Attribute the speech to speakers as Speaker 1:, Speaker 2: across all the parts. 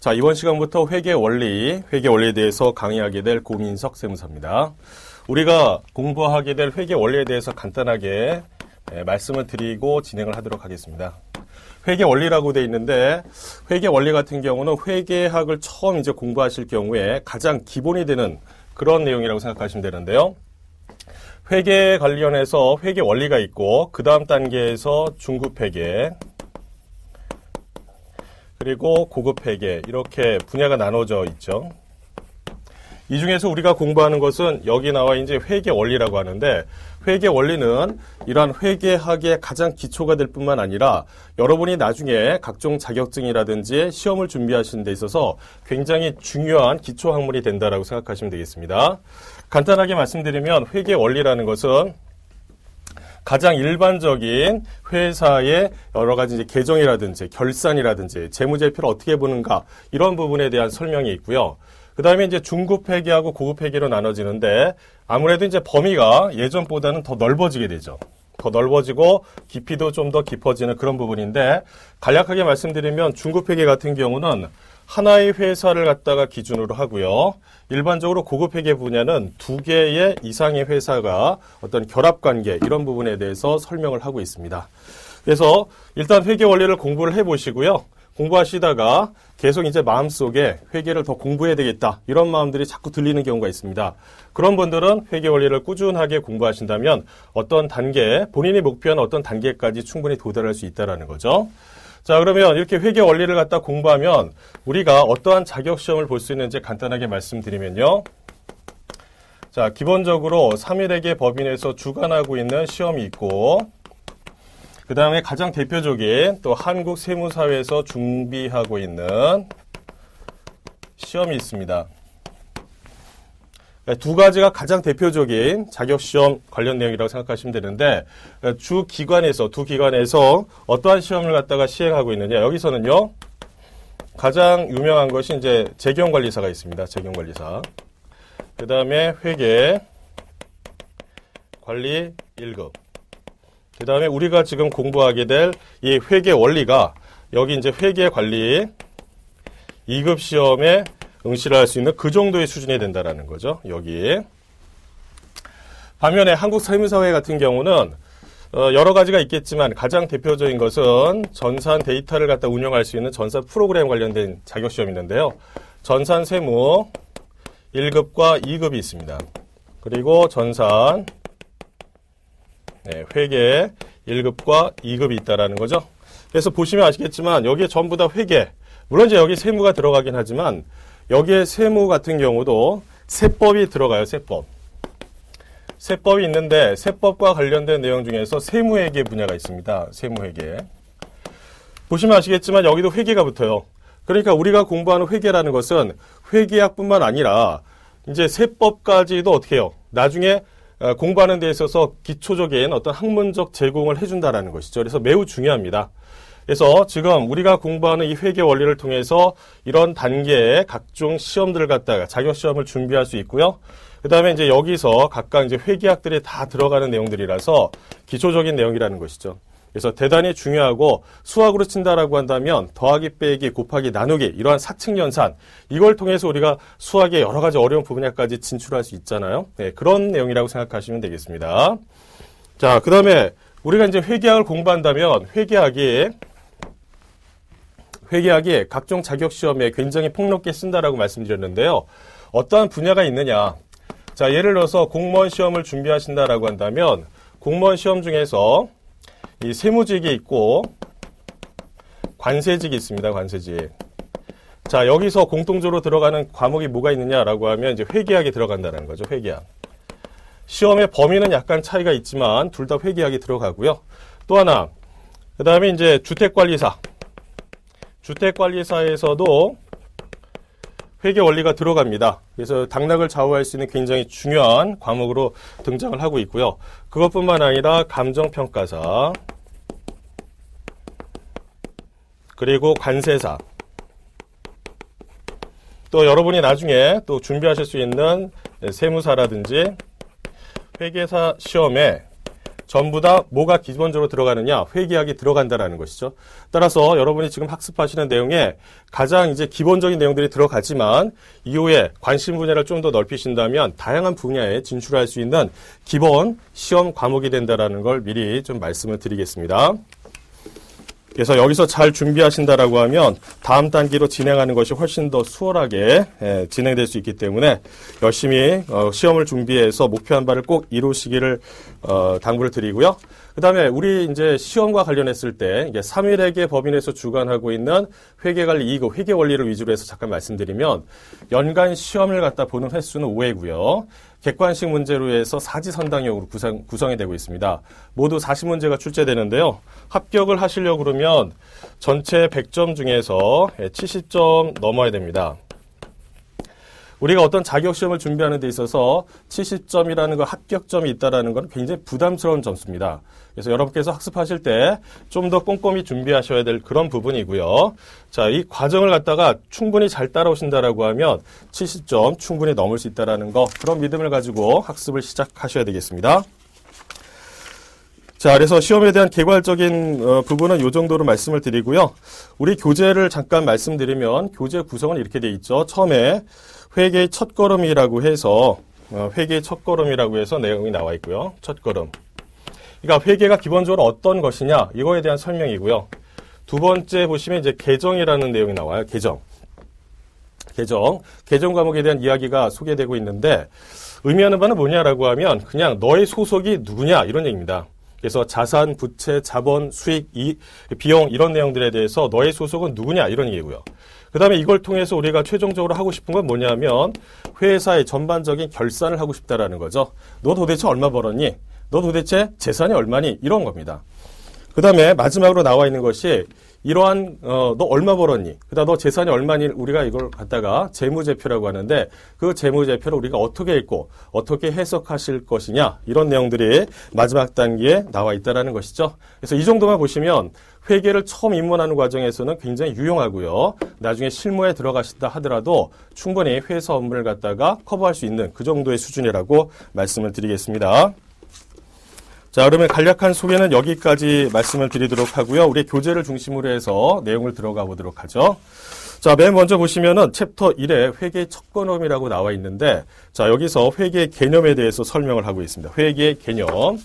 Speaker 1: 자, 이번 시간부터 회계 원리에 대해서 강의하게 될 고민석 세무사입니다. 우리가 공부하게 될 회계 원리에 대해서 간단하게 말씀을 드리고 진행을 하도록 하겠습니다. 회계 원리라고 되어 있는데, 회계 원리 같은 경우는 회계학을 처음 이제 공부하실 경우에 가장 기본이 되는 그런 내용이라고 생각하시면 되는데요. 회계 관련해서 회계 원리가 있고, 그 다음 단계에서 중급 회계, 그리고 고급 회계, 이렇게 분야가 나눠져 있죠. 이 중에서 우리가 공부하는 것은 여기 나와 이제 회계 원리라고 하는데, 회계 원리는 이러한 회계학의 가장 기초가 될 뿐만 아니라 여러분이 나중에 각종 자격증이라든지 시험을 준비하시는 데 있어서 굉장히 중요한 기초 학문이 된다라고 생각하시면 되겠습니다. 간단하게 말씀드리면 회계 원리라는 것은 가장 일반적인 회사의 여러 가지 이제 계정이라든지 결산이라든지 재무제표를 어떻게 보는가, 이런 부분에 대한 설명이 있고요. 그 다음에 이제 중급 회계하고 고급 회계로 나눠지는데, 아무래도 이제 범위가 예전보다는 더 넓어지게 되죠. 더 넓어지고 깊이도 좀 더 깊어지는 그런 부분인데, 간략하게 말씀드리면 중급 회계 같은 경우는 하나의 회사를 갖다가 기준으로 하고요. 일반적으로 고급 회계 분야는 두 개의 이상의 회사가 어떤 결합관계, 이런 부분에 대해서 설명을 하고 있습니다. 그래서 일단 회계 원리를 공부를 해보시고요. 공부하시다가 계속 이제 마음속에 회계를 더 공부해야 되겠다, 이런 마음들이 자꾸 들리는 경우가 있습니다. 그런 분들은 회계 원리를 꾸준하게 공부하신다면 어떤 단계, 본인이 목표한 어떤 단계까지 충분히 도달할 수 있다는 거죠. 자, 그러면 이렇게 회계 원리를 갖다 공부하면 우리가 어떠한 자격시험을 볼 수 있는지 간단하게 말씀드리면요. 자, 기본적으로 3일회계 법인에서 주관하고 있는 시험이 있고, 그 다음에 가장 대표적인 또 한국세무사회에서 준비하고 있는 시험이 있습니다. 두 가지가 가장 대표적인 자격시험 관련 내용이라고 생각하시면 되는데, 두 기관에서 어떠한 시험을 갖다가 시행하고 있느냐. 여기서는요, 가장 유명한 것이 이제 재경관리사가 있습니다. 재경관리사. 그 다음에 회계, 관리 1급. 그 다음에 우리가 지금 공부하게 될 이 회계 원리가 여기 이제 회계 관리 2급 시험에 응시를 할 수 있는 그 정도의 수준이 된다라는 거죠. 여기. 반면에 한국세무사회 같은 경우는 여러 가지가 있겠지만 가장 대표적인 것은 전산 데이터를 갖다 운영할 수 있는 전산 프로그램 관련된 자격시험이 있는데요. 전산 세무 1급과 2급이 있습니다. 그리고 전산 회계 1급과 2급이 있다라는 거죠. 그래서 보시면 아시겠지만 여기에 전부 다 회계, 물론 이제 여기 세무가 들어가긴 하지만 여기에 세무 같은 경우도 세법이 들어가요. 세법이 있는데 세법과 관련된 내용 중에서 세무회계 분야가 있습니다. 세무회계. 보시면 아시겠지만 여기도 회계가 붙어요. 그러니까 우리가 공부하는 회계라는 것은 회계학뿐만 아니라 이제 세법까지도 어떻게 해요? 나중에 공부하는 데 있어서 기초적인 어떤 학문적 제공을 해준다라는 것이죠. 그래서 매우 중요합니다. 그래서 지금 우리가 공부하는 이 회계 원리를 통해서 이런 단계의 각종 시험들을 갖다가 자격시험을 준비할 수 있고요. 그 다음에 이제 여기서 각각 이제 회계학들이 다 들어가는 내용들이라서 기초적인 내용이라는 것이죠. 그래서 대단히 중요하고, 수학으로 친다라고 한다면 더하기, 빼기, 곱하기, 나누기, 이러한 사칙연산, 이걸 통해서 우리가 수학의 여러 가지 어려운 분야까지 진출할 수 있잖아요. 네, 그런 내용이라고 생각하시면 되겠습니다. 자, 그 다음에 우리가 이제 회계학을 공부한다면 회계학이 각종 자격시험에 굉장히 폭넓게 쓴다라고 말씀드렸는데요. 어떠한 분야가 있느냐. 자, 예를 들어서 공무원 시험을 준비하신다라고 한다면 공무원 시험 중에서 이 세무직이 있고 관세직이 있습니다. 관세직. 자, 여기서 공통적으로 들어가는 과목이 뭐가 있느냐라고 하면 이제 회계학이 들어간다는 거죠. 회계학. 시험의 범위는 약간 차이가 있지만 둘 다 회계학이 들어가고요. 또 하나, 그 다음에 이제 주택관리사. 주택관리사에서도 회계 원리가 들어갑니다. 그래서 당락을 좌우할 수 있는 굉장히 중요한 과목으로 등장을 하고 있고요. 그것뿐만 아니라 감정평가사, 그리고 관세사, 또 여러분이 나중에 또 준비하실 수 있는 세무사라든지 회계사 시험에 전부 다 뭐가 기본적으로 들어가느냐? 회계학이 들어간다라는 것이죠. 따라서 여러분이 지금 학습하시는 내용에 가장 이제 기본적인 내용들이 들어가지만 이후에 관심 분야를 좀 더 넓히신다면 다양한 분야에 진출할 수 있는 기본 시험 과목이 된다라는 걸 미리 좀 말씀을 드리겠습니다. 그래서 여기서 잘 준비하신다라고 하면 다음 단계로 진행하는 것이 훨씬 더 수월하게 진행될 수 있기 때문에 열심히 시험을 준비해서 목표한 바를 꼭 이루시기를 당부를 드리고요. 그 다음에 우리 이제 시험과 관련했을 때 이게 3일회계 법인에서 주관하고 있는 회계관리 2급 회계 원리를 위주로 해서 잠깐 말씀드리면 연간 시험을 갖다 보는 횟수는 5회고요. 객관식 문제로 해서 사지선당형으로 구성이 되고 있습니다. 모두 40문제가 출제되는데요. 합격을 하시려고 그러면 전체 100점 중에서 70점 넘어야 됩니다. 우리가 어떤 자격시험을 준비하는 데 있어서 70점이라는 거 합격점이 있다는 건 굉장히 부담스러운 점수입니다. 그래서 여러분께서 학습하실 때 좀 더 꼼꼼히 준비하셔야 될 그런 부분이고요. 자, 이 과정을 갖다가 충분히 잘 따라오신다라고 하면 70점 충분히 넘을 수 있다라는 거, 그런 믿음을 가지고 학습을 시작하셔야 되겠습니다. 자, 그래서 시험에 대한 개괄적인 부분은 이 정도로 말씀을 드리고요. 우리 교재를 잠깐 말씀드리면 교재 구성은 이렇게 돼 있죠. 처음에 회계의 첫걸음이라고 해서 내용이 나와 있고요. 첫걸음. 그러니까 회계가 기본적으로 어떤 것이냐, 이거에 대한 설명이고요. 두 번째 보시면 이제 계정이라는 내용이 나와요. 계정 과목에 대한 이야기가 소개되고 있는데 의미하는 바는 뭐냐라고 하면 그냥 너의 소속이 누구냐 이런 얘기입니다. 그래서 자산, 부채, 자본, 수익, 비용 이런 내용들에 대해서 너의 소속은 누구냐 이런 얘기고요. 그 다음에 이걸 통해서 우리가 최종적으로 하고 싶은 건 뭐냐면 회사의 전반적인 결산을 하고 싶다라는 거죠. 너 도대체 얼마 벌었니? 너 도대체 재산이 얼마니? 이런 겁니다. 그 다음에 마지막으로 나와 있는 것이 이러한 너 얼마 벌었니? 그다음 너 재산이 얼마니? 우리가 이걸 갖다가 재무제표라고 하는데 그 재무제표를 우리가 어떻게 읽고 어떻게 해석하실 것이냐 이런 내용들이 마지막 단계에 나와 있다라는 것이죠. 그래서 이 정도만 보시면 회계를 처음 입문하는 과정에서는 굉장히 유용하고요. 나중에 실무에 들어가신다 하더라도 충분히 회사 업무를 갖다가 커버할 수 있는 그 정도의 수준이라고 말씀을 드리겠습니다. 자, 그러면 간략한 소개는 여기까지 말씀을 드리도록 하고요. 우리 교재를 중심으로 해서 내용을 들어가 보도록 하죠. 자, 맨 먼저 보시면은 챕터 1에 회계의 첫걸음이라고 나와 있는데, 자, 여기서 회계의 개념에 대해서 설명을 하고 있습니다. 회계의 개념.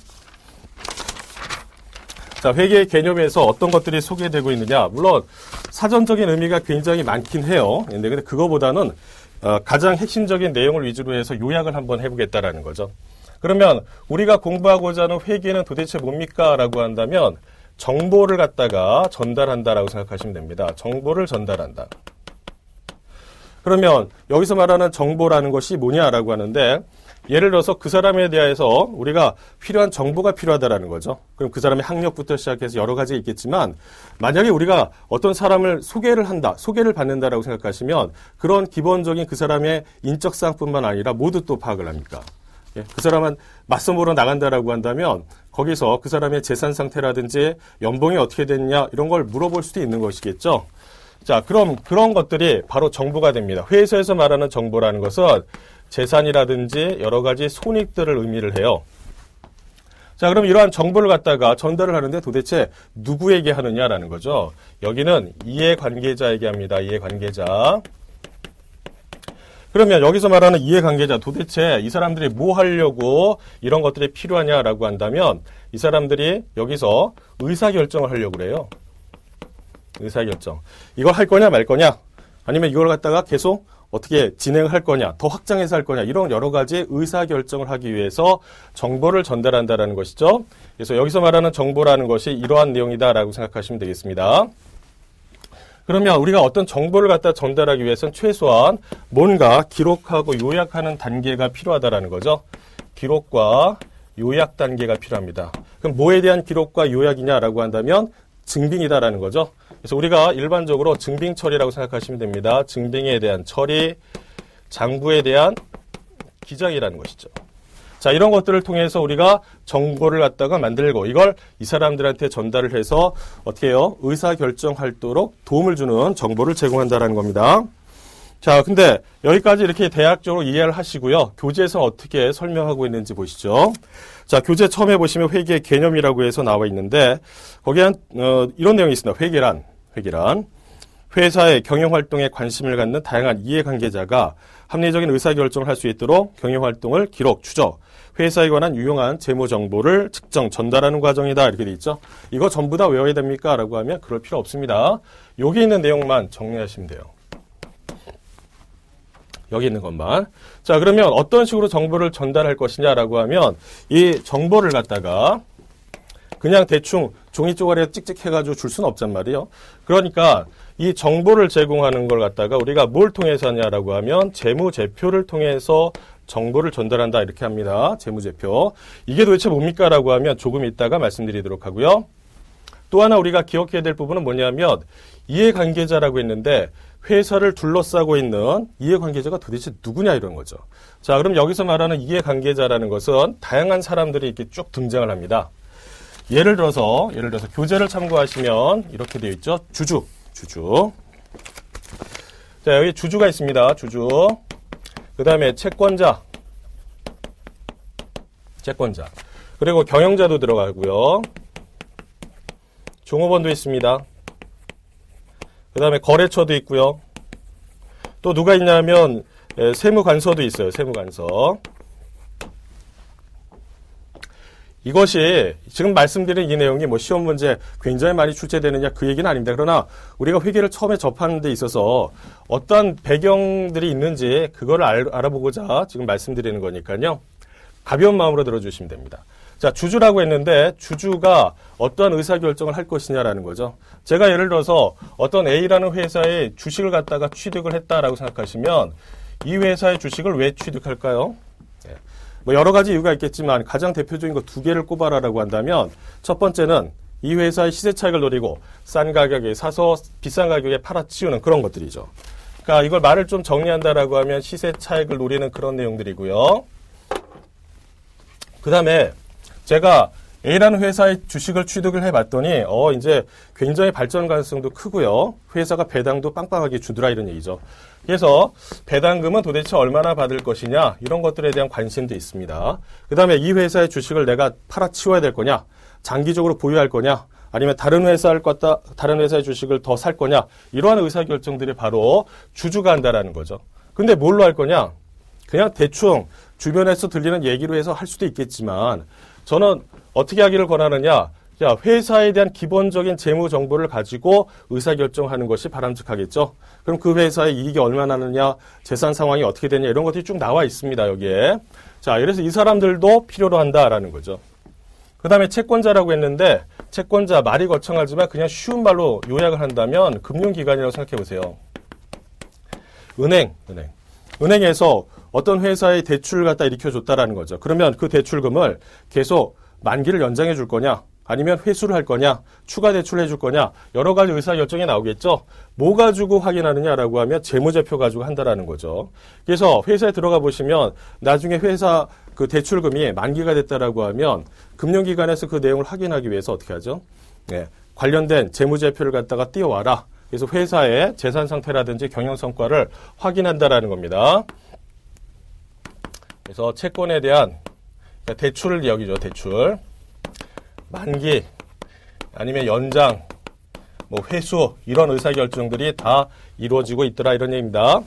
Speaker 1: 자, 회계의 개념에서 어떤 것들이 소개되고 있느냐. 물론 사전적인 의미가 굉장히 많긴 해요. 근데 그거보다는 가장 핵심적인 내용을 위주로 해서 요약을 한번 해보겠다라는 거죠. 그러면 우리가 공부하고자 하는 회계는 도대체 뭡니까? 라고 한다면 정보를 갖다가 전달한다라고 생각하시면 됩니다. 정보를 전달한다. 그러면 여기서 말하는 정보라는 것이 뭐냐라고 하는데 예를 들어서 그 사람에 대해서 우리가 필요한 정보가 필요하다라는 거죠. 그럼 그 사람의 학력부터 시작해서 여러 가지가 있겠지만 만약에 우리가 어떤 사람을 소개를 받는다라고 생각하시면 그런 기본적인 그 사람의 인적사항뿐만 아니라 모두 또 파악을 합니까? 그 사람은 맞선 보러 나간다라고 한다면 거기서 그 사람의 재산 상태라든지 연봉이 어떻게 됐냐 이런 걸 물어볼 수도 있는 것이겠죠. 자, 그럼 그런 것들이 바로 정보가 됩니다. 회사에서 말하는 정보라는 것은 재산이라든지 여러 가지 손익들을 의미를 해요. 자, 그럼 이러한 정보를 갖다가 전달을 하는데 도대체 누구에게 하느냐라는 거죠. 여기는 이해관계자에게 합니다. 이해관계자. 그러면 여기서 말하는 이해관계자, 도대체 이 사람들이 뭐 하려고 이런 것들이 필요하냐라고 한다면 이 사람들이 여기서 의사결정을 하려고 그래요. 의사결정. 이걸 할 거냐 말 거냐 아니면 이걸 갖다가 계속 어떻게 진행을 할 거냐 더 확장해서 할 거냐 이런 여러 가지 의사결정을 하기 위해서 정보를 전달한다라는 것이죠. 그래서 여기서 말하는 정보라는 것이 이러한 내용이다라고 생각하시면 되겠습니다. 그러면 우리가 어떤 정보를 갖다 전달하기 위해서는 최소한 뭔가 기록하고 요약하는 단계가 필요하다라는 거죠. 기록과 요약 단계가 필요합니다. 그럼 뭐에 대한 기록과 요약이냐라고 한다면 증빙이다라는 거죠. 그래서 우리가 일반적으로 증빙 처리라고 생각하시면 됩니다. 증빙에 대한 처리, 장부에 대한 기장이라는 것이죠. 자, 이런 것들을 통해서 우리가 정보를 갖다가 만들고 이걸 이 사람들한테 전달을 해서 어떻게 해요? 의사결정할 도록 도움을 주는 정보를 제공한다는 겁니다. 자, 근데 여기까지 이렇게 대략적으로 이해를 하시고요. 교재에서 어떻게 설명하고 있는지 보시죠. 자, 교재 처음에 보시면 회계 개념이라고 해서 나와 있는데 거기에 이런 내용이 있습니다. 회계란 회사의 경영활동에 관심을 갖는 다양한 이해관계자가 합리적인 의사결정을 할 수 있도록 경영활동을 기록, 추적, 회사에 관한 유용한 재무정보를 측정, 전달하는 과정이다. 이렇게 돼 있죠. 이거 전부 다 외워야 됩니까? 라고 하면 그럴 필요 없습니다. 여기 있는 내용만 정리하시면 돼요. 여기 있는 것만. 자, 그러면 어떤 식으로 정보를 전달할 것이냐라고 하면 이 정보를 갖다가 그냥 대충 종이 쪼가리에 찍찍해가지고 줄 수는 없단 말이에요. 그러니까 이 정보를 제공하는 걸 갖다가 우리가 뭘 통해서 하냐라고 하면 재무제표를 통해서 정보를 전달한다 이렇게 합니다. 재무제표. 이게 도대체 뭡니까? 라고 하면 조금 이따가 말씀드리도록 하고요. 또 하나 우리가 기억해야 될 부분은 뭐냐면 이해관계자라고 했는데 회사를 둘러싸고 있는 이해관계자가 도대체 누구냐 이런 거죠. 자, 그럼 여기서 말하는 이해관계자라는 것은 다양한 사람들이 이렇게 쭉 등장을 합니다. 예를 들어서 교재를 참고하시면 이렇게 되어 있죠. 주주. 자, 여기 주주가 있습니다. 주주. 그 다음에 채권자. 그리고 경영자도 들어가고요. 종업원도 있습니다. 그 다음에 거래처도 있고요. 또 누가 있냐면 세무관서도 있어요. 세무관서. 이것이 지금 말씀드린 이 내용이 뭐 시험 문제 굉장히 많이 출제되느냐 그 얘기는 아닙니다. 그러나 우리가 회계를 처음에 접하는 데 있어서 어떤 배경들이 있는지 그거를 알아보고자 지금 말씀드리는 거니까요. 가벼운 마음으로 들어주시면 됩니다. 자, 주주라고 했는데 주주가 어떤 의사결정을 할 것이냐라는 거죠. 제가 예를 들어서 어떤 A라는 회사의 주식을 갖다가 취득을 했다라고 생각하시면 이 회사의 주식을 왜 취득할까요? 뭐 여러 가지 이유가 있겠지만 가장 대표적인 거 두 개를 꼽아라라고 한다면 첫 번째는 이 회사의 시세 차익을 노리고 싼 가격에 사서 비싼 가격에 팔아치우는 그런 것들이죠. 그러니까 이걸 말을 좀 정리한다라고 하면 시세 차익을 노리는 그런 내용들이고요. 그 다음에 제가 A라는 회사의 주식을 취득을 해봤더니 이제 굉장히 발전 가능성도 크고요. 회사가 배당도 빵빵하게 주더라 이런 얘기죠. 그래서 배당금은 도대체 얼마나 받을 것이냐 이런 것들에 대한 관심도 있습니다. 그 다음에 이 회사의 주식을 내가 팔아치워야 될 거냐, 장기적으로 보유할 거냐, 아니면 다른 회사의 주식을 더 살 거냐 이러한 의사결정들이 바로 주주가 한다라는 거죠. 근데 뭘로 할 거냐? 그냥 대충 주변에서 들리는 얘기로 해서 할 수도 있겠지만 저는 어떻게 하기를 권하느냐? 자, 회사에 대한 기본적인 재무 정보를 가지고 의사결정하는 것이 바람직하겠죠. 그럼 그 회사의 이익이 얼마나 나느냐, 재산 상황이 어떻게 되냐 이런 것들이 쭉 나와 있습니다. 여기에. 자, 그래서 이 사람들도 필요로 한다라는 거죠. 그 다음에 채권자라고 했는데 채권자 말이 거창하지만 그냥 쉬운 말로 요약을 한다면 금융기관이라고 생각해 보세요. 은행에서 어떤 회사의 대출을 갖다 일으켜줬다라는 거죠. 그러면 그 대출금을 계속 만기를 연장해 줄 거냐, 아니면 회수를 할 거냐, 추가 대출을 해줄 거냐, 여러 가지 의사결정이 나오겠죠. 뭐 가지고 확인하느냐라고 하면 재무제표 가지고 한다라는 거죠. 그래서 회사에 들어가 보시면 나중에 회사 그 대출금이 만기가 됐다라고 하면 금융기관에서 그 내용을 확인하기 위해서 어떻게 하죠? 네, 관련된 재무제표를 갖다가 띄워와라. 그래서 회사의 재산 상태라든지 경영 성과를 확인한다라는 겁니다. 그래서 채권에 대한 대출을 여기죠. 대출. 만기, 아니면 연장, 뭐 회수 이런 의사결정들이 다 이루어지고 있더라 이런 얘기입니다.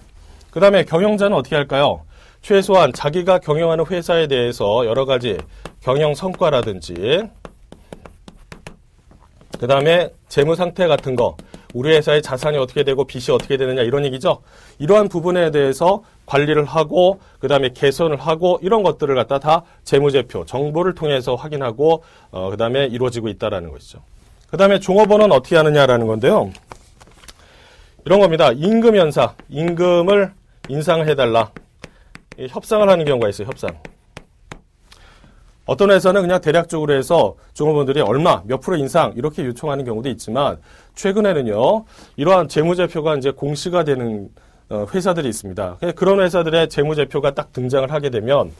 Speaker 1: 그 다음에 경영자는 어떻게 할까요? 최소한 자기가 경영하는 회사에 대해서 여러 가지 경영 성과라든지 그 다음에 재무 상태 같은 거 우리 회사의 자산이 어떻게 되고 빚이 어떻게 되느냐 이런 얘기죠. 이러한 부분에 대해서 관리를 하고 그 다음에 개선을 하고 이런 것들을 갖다 다 재무제표, 정보를 통해서 확인하고 그 다음에 이루어지고 있다는 것이죠. 그 다음에 종업원은 어떻게 하느냐라는 건데요. 이런 겁니다. 임금 현상, 임금을 인상을 해달라. 협상을 하는 경우가 있어요. 협상. 어떤 회사는 그냥 대략적으로 해서 종업원들이 얼마, 몇 프로 인상 이렇게 요청하는 경우도 있지만 최근에는요, 이러한 재무제표가 이제 공시가 되는 회사들이 있습니다. 그런 회사들의 재무제표가 딱 등장을 하게 되면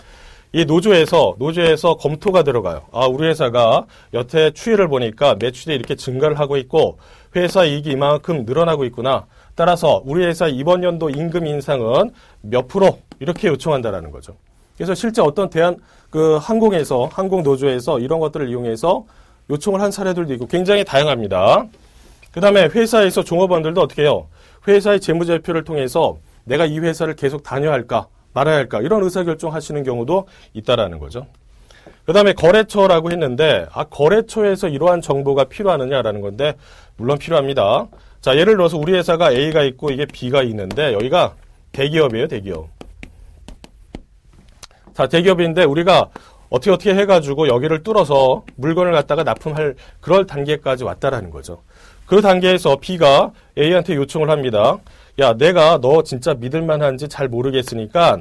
Speaker 1: 이 노조에서 검토가 들어가요. 아, 우리 회사가 여태 추이를 보니까 매출이 이렇게 증가를 하고 있고 회사 이익이 이만큼 늘어나고 있구나. 따라서 우리 회사 이번 연도 임금 인상은 몇 프로 이렇게 요청한다라는 거죠. 그래서 실제 어떤 항공 노조에서 이런 것들을 이용해서 요청을 한 사례들도 있고 굉장히 다양합니다. 그 다음에 회사에서 종업원들도 어떻게 해요? 회사의 재무제표를 통해서 내가 이 회사를 계속 다녀야 할까 말아야 할까 이런 의사결정 하시는 경우도 있다라는 거죠. 그 다음에 거래처라고 했는데 거래처에서 이러한 정보가 필요하느냐라는 건데 물론 필요합니다. 자, 예를 들어서 우리 회사가 A가 있고 이게 B가 있는데 여기가 대기업이에요. 대기업. 자, 대기업인데 우리가 어떻게 해가지고 여기를 뚫어서 물건을 갖다가 납품할 그럴 단계까지 왔다라는 거죠. 그 단계에서 B가 A한테 요청을 합니다. 야, 내가 너 진짜 믿을만한지 잘 모르겠으니까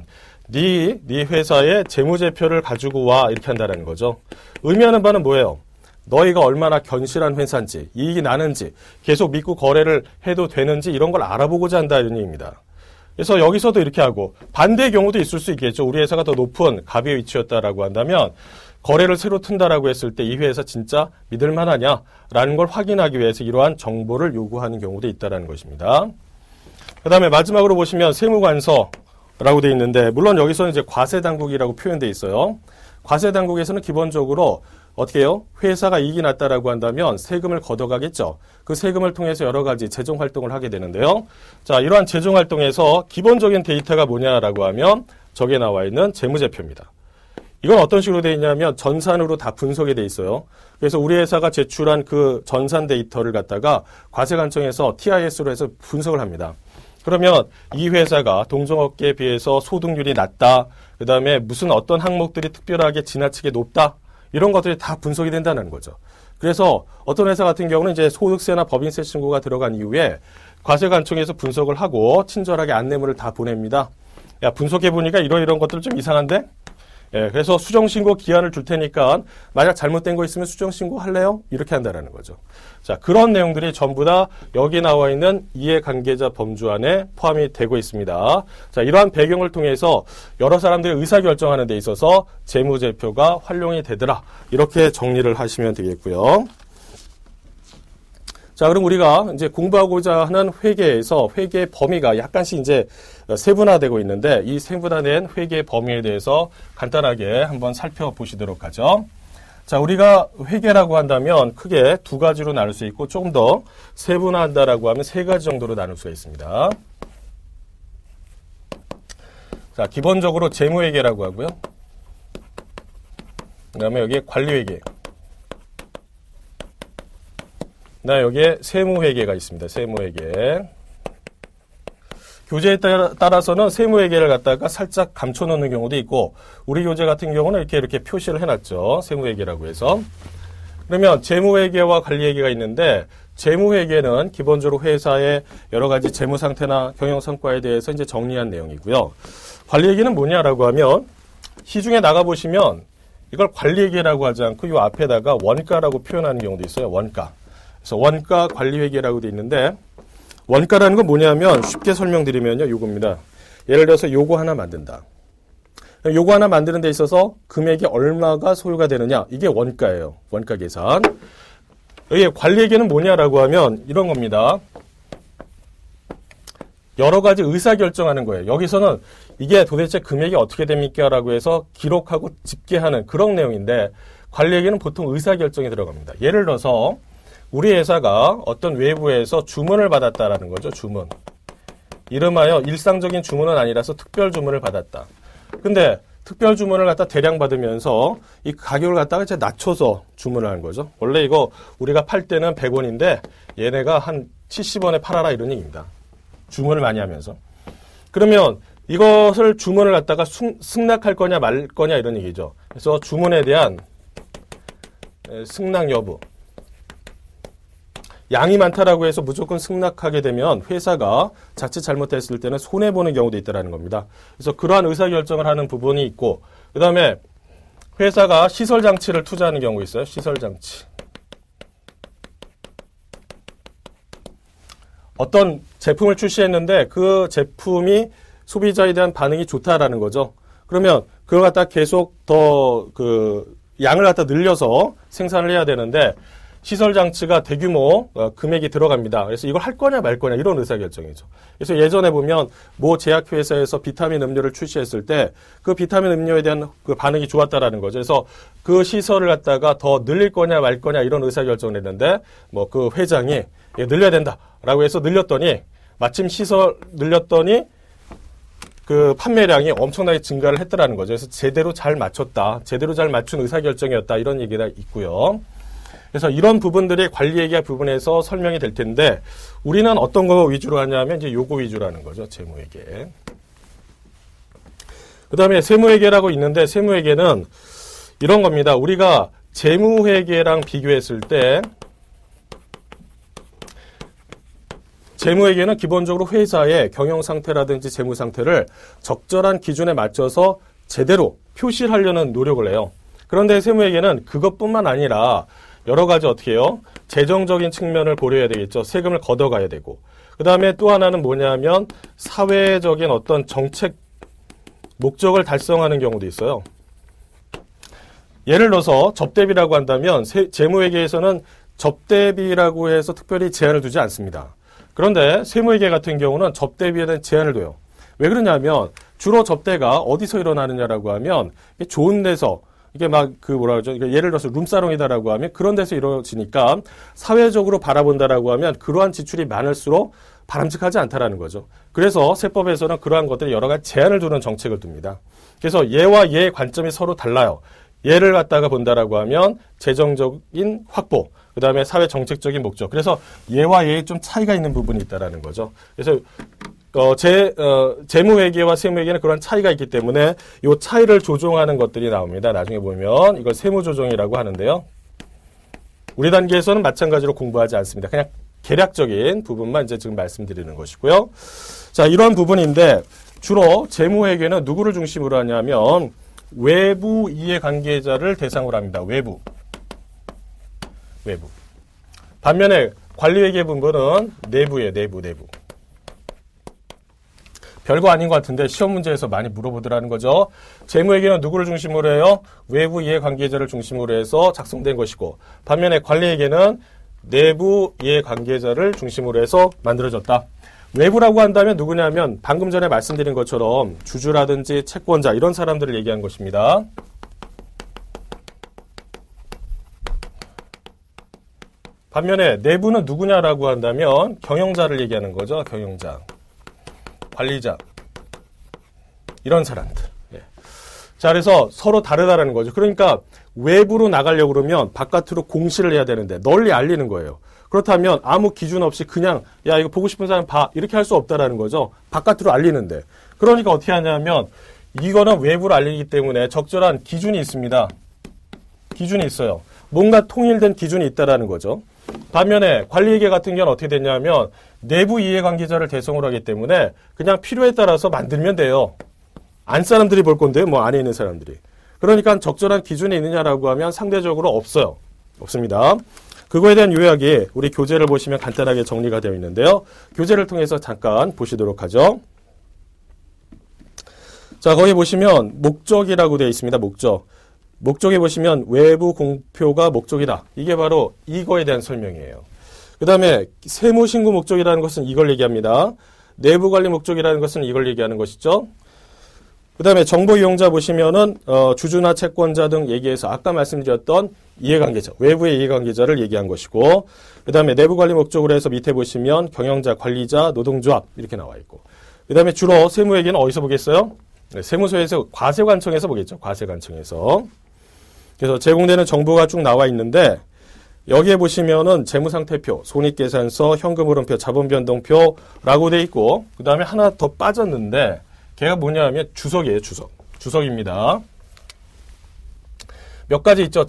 Speaker 1: 네 회사의 재무제표를 가지고 와 이렇게 한다는 거죠. 의미하는 바는 뭐예요? 너희가 얼마나 견실한 회사인지 이익이 나는지 계속 믿고 거래를 해도 되는지 이런 걸 알아보고자 한다 이런 얘기입니다. 그래서 여기서도 이렇게 하고 반대의 경우도 있을 수 있겠죠. 우리 회사가 더 높은 갑의 위치였다라고 한다면 거래를 새로 튼다라고 했을 때 이 회사 진짜 믿을 만하냐라는 걸 확인하기 위해서 이러한 정보를 요구하는 경우도 있다라는 것입니다. 그 다음에 마지막으로 보시면 세무관서라고 되어 있는데 물론 여기서는 이제 과세당국이라고 표현되어 있어요. 과세당국에서는 기본적으로 어떻게 해요? 회사가 이익이 났다라고 한다면 세금을 걷어가겠죠. 그 세금을 통해서 여러 가지 재정활동을 하게 되는데요. 자, 이러한 재정활동에서 기본적인 데이터가 뭐냐라고 하면 저기에 나와 있는 재무제표입니다. 이건 어떤 식으로 되어 있냐면 전산으로 다 분석이 되어 있어요. 그래서 우리 회사가 제출한 그 전산 데이터를 갖다가 과세관청에서 TIS로 해서 분석을 합니다. 그러면 이 회사가 동종업계에 비해서 소득률이 낮다. 그 다음에 무슨 어떤 항목들이 특별하게 지나치게 높다. 이런 것들이 다 분석이 된다는 거죠. 그래서 어떤 회사 같은 경우는 이제 소득세나 법인세 신고가 들어간 이후에 과세관청에서 분석을 하고 친절하게 안내문을 다 보냅니다. 야, 분석해보니까 이런 것들 좀 이상한데? 예, 그래서 수정신고 기한을 줄 테니까 만약 잘못된 거 있으면 수정신고 할래요? 이렇게 한다는 거죠. 자, 그런 내용들이 전부 다 여기 나와 있는 이해관계자 범주안에 포함이 되고 있습니다. 자, 이러한 배경을 통해서 여러 사람들이 의사결정하는 데 있어서 재무제표가 활용이 되더라. 이렇게 정리를 하시면 되겠고요. 자, 그럼 우리가 이제 공부하고자 하는 회계에서 회계의 범위가 약간씩 이제 세분화되고 있는데 이 세분화된 회계의 범위에 대해서 간단하게 한번 살펴보시도록 하죠. 자, 우리가 회계라고 한다면 크게 두 가지로 나눌 수 있고 조금 더 세분화한다라고 하면 세 가지 정도로 나눌 수가 있습니다. 자, 기본적으로 재무회계라고 하고요. 그 다음에 여기에 관리회계. 나 여기에 세무회계가 있습니다. 세무회계. 교재에 따라서는 세무회계를 갖다가 살짝 감춰놓는 경우도 있고 우리 교재 같은 경우는 이렇게 표시를 해놨죠. 세무회계라고 해서. 그러면 재무회계와 관리회계가 있는데 재무회계는 기본적으로 회사의 여러 가지 재무 상태나 경영 성과에 대해서 이제 정리한 내용이고요. 관리회계는 뭐냐라고 하면 시중에 나가보시면 이걸 관리회계라고 하지 않고 이 앞에다가 원가라고 표현하는 경우도 있어요. 원가. 그래서 원가 관리회계라고 되어 있는데 원가라는 건 뭐냐면 쉽게 설명드리면요. 요겁니다. 예를 들어서 요거 하나 만든다. 요거 하나 만드는 데 있어서 금액이 얼마가 소요가 되느냐. 이게 원가예요. 원가 계산. 여기 관리회계는 뭐냐라고 하면 이런 겁니다. 여러 가지 의사결정하는 거예요. 여기서는 이게 도대체 금액이 어떻게 됩니까? 라고 해서 기록하고 집계하는 그런 내용인데 관리회계는 보통 의사결정이 들어갑니다. 예를 들어서 우리 회사가 어떤 외부에서 주문을 받았다라는 거죠. 주문. 이름하여 일상적인 주문은 아니라서 특별 주문을 받았다. 근데 특별 주문을 갖다 대량 받으면서 이 가격을 갖다가 이제 낮춰서 주문을 하는 거죠. 원래 이거 우리가 팔 때는 100원인데 얘네가 한 70원에 팔아라 이런 얘기입니다. 주문을 많이 하면서. 그러면 이것을 주문을 갖다가 승낙할 거냐 말 거냐 이런 얘기죠. 그래서 주문에 대한 승낙 여부. 양이 많다라고 해서 무조건 승낙하게 되면 회사가 자칫 잘못했을 때는 손해보는 경우도 있다는 겁니다. 그래서 그러한 의사결정을 하는 부분이 있고 그 다음에 회사가 시설장치를 투자하는 경우가 있어요. 시설장치. 어떤 제품을 출시했는데 그 제품이 소비자에 대한 반응이 좋다라는 거죠. 그러면 그걸 갖다 계속 더 양을 갖다 늘려서 생산을 해야 되는데 시설 장치가 대규모 금액이 들어갑니다. 그래서 이걸 할 거냐 말 거냐 이런 의사결정이죠. 그래서 예전에 보면 모 제약회사에서 비타민 음료를 출시했을 때 그 비타민 음료에 대한 그 반응이 좋았다라는 거죠. 그래서 그 시설을 갖다가 더 늘릴 거냐 말 거냐 이런 의사결정을 했는데 뭐 그 회장이 늘려야 된다라고 해서 늘렸더니 마침 시설 늘렸더니 그 판매량이 엄청나게 증가를 했더라는 거죠. 그래서 제대로 잘 맞췄다. 제대로 잘 맞춘 의사결정이었다. 이런 얘기가 있고요. 그래서 이런 부분들이 관리회계 부분에서 설명이 될 텐데 우리는 어떤 거 위주로 하냐면 이제 요거 위주로 하는 거죠. 재무회계. 그 다음에 세무회계라고 있는데 세무회계는 이런 겁니다. 우리가 재무회계랑 비교했을 때 재무회계는 기본적으로 회사의 경영상태라든지 재무상태를 적절한 기준에 맞춰서 제대로 표시를 하려는 노력을 해요. 그런데 세무회계는 그것뿐만 아니라 여러 가지 어떻게 해요? 재정적인 측면을 고려해야 되겠죠. 세금을 걷어가야 되고. 그 다음에 또 하나는 뭐냐면 사회적인 어떤 정책 목적을 달성하는 경우도 있어요. 예를 들어서 접대비라고 한다면 재무회계에서는 접대비라고 해서 특별히 제한을 두지 않습니다. 그런데 세무회계 같은 경우는 접대비에 대한 제한을 둬요. 왜 그러냐면 주로 접대가 어디서 일어나느냐라고 하면 좋은 데서 이게 막 뭐라 그러죠? 예를 들어서 룸사롱이다라고 하면 그런 데서 이루어지니까 사회적으로 바라본다라고 하면 그러한 지출이 많을수록 바람직하지 않다라는 거죠. 그래서 세법에서는 그러한 것들이 여러 가지 제한을 두는 정책을 둡니다. 그래서 얘와 얘의 관점이 서로 달라요. 얘를 갖다가 본다라고 하면 재정적인 확보, 그 다음에 사회 정책적인 목적. 그래서 얘와 얘의 좀 차이가 있는 부분이 있다라는 거죠. 그래서 재무회계와 세무회계는 그런 차이가 있기 때문에 이 차이를 조정하는 것들이 나옵니다. 나중에 보면 이걸 세무조정이라고 하는데요. 우리 단계에서는 마찬가지로 공부하지 않습니다. 그냥 개략적인 부분만 이제 지금 말씀드리는 것이고요. 자, 이런 부분인데 주로 재무회계는 누구를 중심으로 하냐면 외부 이해관계자를 대상으로 합니다. 외부. 반면에 관리회계 부분은 내부예요. 내부. 별거 아닌 것 같은데 시험 문제에서 많이 물어보더라는 거죠. 재무회계는 누구를 중심으로 해요? 외부 이해관계자를 중심으로 해서 작성된 것이고 반면에 관리회계는 내부 이해관계자를 중심으로 해서 만들어졌다. 외부라고 한다면 누구냐면 방금 전에 말씀드린 것처럼 주주라든지 채권자 이런 사람들을 얘기한 것입니다. 반면에 내부는 누구냐라고 한다면 경영자를 얘기하는 거죠. 경영자, 관리자 이런 사람들. 예. 자, 그래서 서로 다르다라는 거죠. 그러니까 외부로 나가려고 그러면 바깥으로 공시를 해야 되는데 널리 알리는 거예요. 그렇다면 아무 기준 없이 그냥 야 이거 보고 싶은 사람 봐 이렇게 할 수 없다라는 거죠. 바깥으로 알리는데. 그러니까 어떻게 하냐면 이거는 외부로 알리기 때문에 적절한 기준이 있습니다. 기준이 있어요. 뭔가 통일된 기준이 있다라는 거죠. 반면에 관리회계 같은 경우는 어떻게 되냐면 내부 이해관계자를 대상으로 하기 때문에 그냥 필요에 따라서 만들면 돼요. 안 사람들이 볼 건데요. 뭐 안에 있는 사람들이. 그러니까 적절한 기준이 있느냐라고 하면 상대적으로 없어요. 없습니다. 그거에 대한 요약이 우리 교재를 보시면 간단하게 정리가 되어 있는데요. 교재를 통해서 잠깐 보시도록 하죠. 자, 거기 보시면 목적이라고 되어 있습니다. 목적에 보시면 외부 공표가 목적이다. 이게 바로 이거에 대한 설명이에요. 그 다음에 세무신고 목적이라는 것은 이걸 얘기합니다. 내부관리 목적이라는 것은 이걸 얘기하는 것이죠. 그 다음에 정보 이용자 보시면은 주주나 채권자 등 얘기해서 아까 말씀드렸던 이해관계자, 외부의 이해관계자를 얘기한 것이고 그 다음에 내부관리 목적으로 해서 밑에 보시면 경영자, 관리자, 노동조합 이렇게 나와 있고 그 다음에 주로 세무회계는 어디서 보겠어요? 네, 세무서에서 과세관청에서 보겠죠. 과세관청에서. 그래서 제공되는 정보가 쭉 나와 있는데 여기에 보시면은 재무상태표, 손익계산서, 현금흐름표, 자본변동표라고 돼 있고 그 다음에 하나 더 빠졌는데 걔가 뭐냐 하면 주석이에요. 주석입니다. 몇 가지 있죠.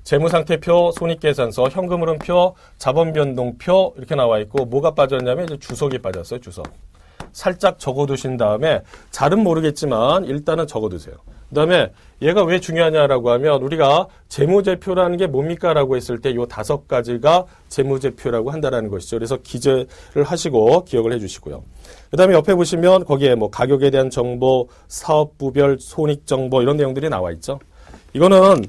Speaker 1: 재무상태표, 손익계산서, 현금흐름표, 자본변동표 이렇게 나와 있고 뭐가 빠졌냐면 이제 주석이 빠졌어요. 주석. 살짝 적어두신 다음에 잘은 모르겠지만 일단은 적어두세요. 그 다음에 얘가 왜 중요하냐라고 하면 우리가 재무제표라는 게 뭡니까? 라고 했을 때 이 5가지가 재무제표라고 한다라는 것이죠. 그래서 기재를 하시고 기억을 해 주시고요. 그 다음에 옆에 보시면 거기에 뭐 가격에 대한 정보, 사업부별 손익정보 이런 내용들이 나와 있죠. 이거는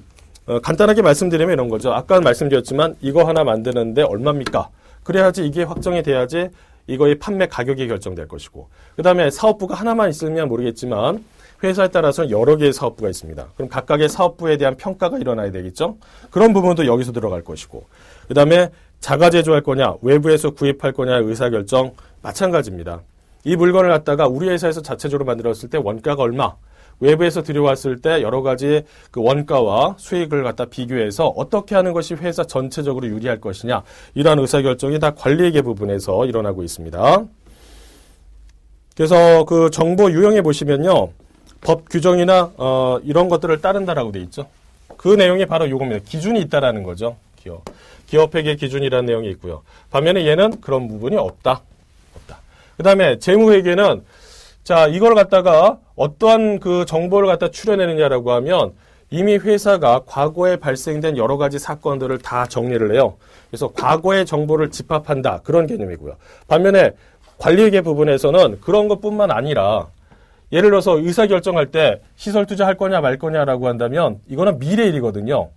Speaker 1: 간단하게 말씀드리면 이런 거죠. 아까 말씀드렸지만 이거 하나 만드는데 얼마입니까? 그래야지 이게 확정이 돼야지 이거의 판매 가격이 결정될 것이고 그 다음에 사업부가 하나만 있으면 모르겠지만 회사에 따라서는 여러 개의 사업부가 있습니다. 그럼 각각의 사업부에 대한 평가가 일어나야 되겠죠? 그런 부분도 여기서 들어갈 것이고 그 다음에 자가 제조할 거냐 외부에서 구입할 거냐의 의사결정 마찬가지입니다. 이 물건을 갖다가 우리 회사에서 자체적으로 만들었을 때 원가가 얼마 외부에서 들여왔을 때 여러 가지 그 원가와 수익을 갖다 비교해서 어떻게 하는 것이 회사 전체적으로 유리할 것이냐 이러한 의사결정이 다 관리회계 부분에서 일어나고 있습니다. 그래서 그 정보 유형에 보시면요. 법 규정이나 이런 것들을 따른다라고 돼 있죠. 그 내용이 바로 이겁니다. 기준이 있다라는 거죠. 기업회계 기준이라는 내용이 있고요. 반면에 얘는 그런 부분이 없다. 그 다음에 재무회계는 자 이걸 갖다가 어떠한 그 정보를 갖다 추려내느냐라고 하면 이미 회사가 과거에 발생된 여러 가지 사건들을 다 정리를 해요. 그래서 과거의 정보를 집합한다. 그런 개념이고요. 반면에 관리회계 부분에서는 그런 것뿐만 아니라 예를 들어서 의사결정할 때 시설 투자할 거냐 말 거냐라고 한다면 이거는 미래 일이거든요.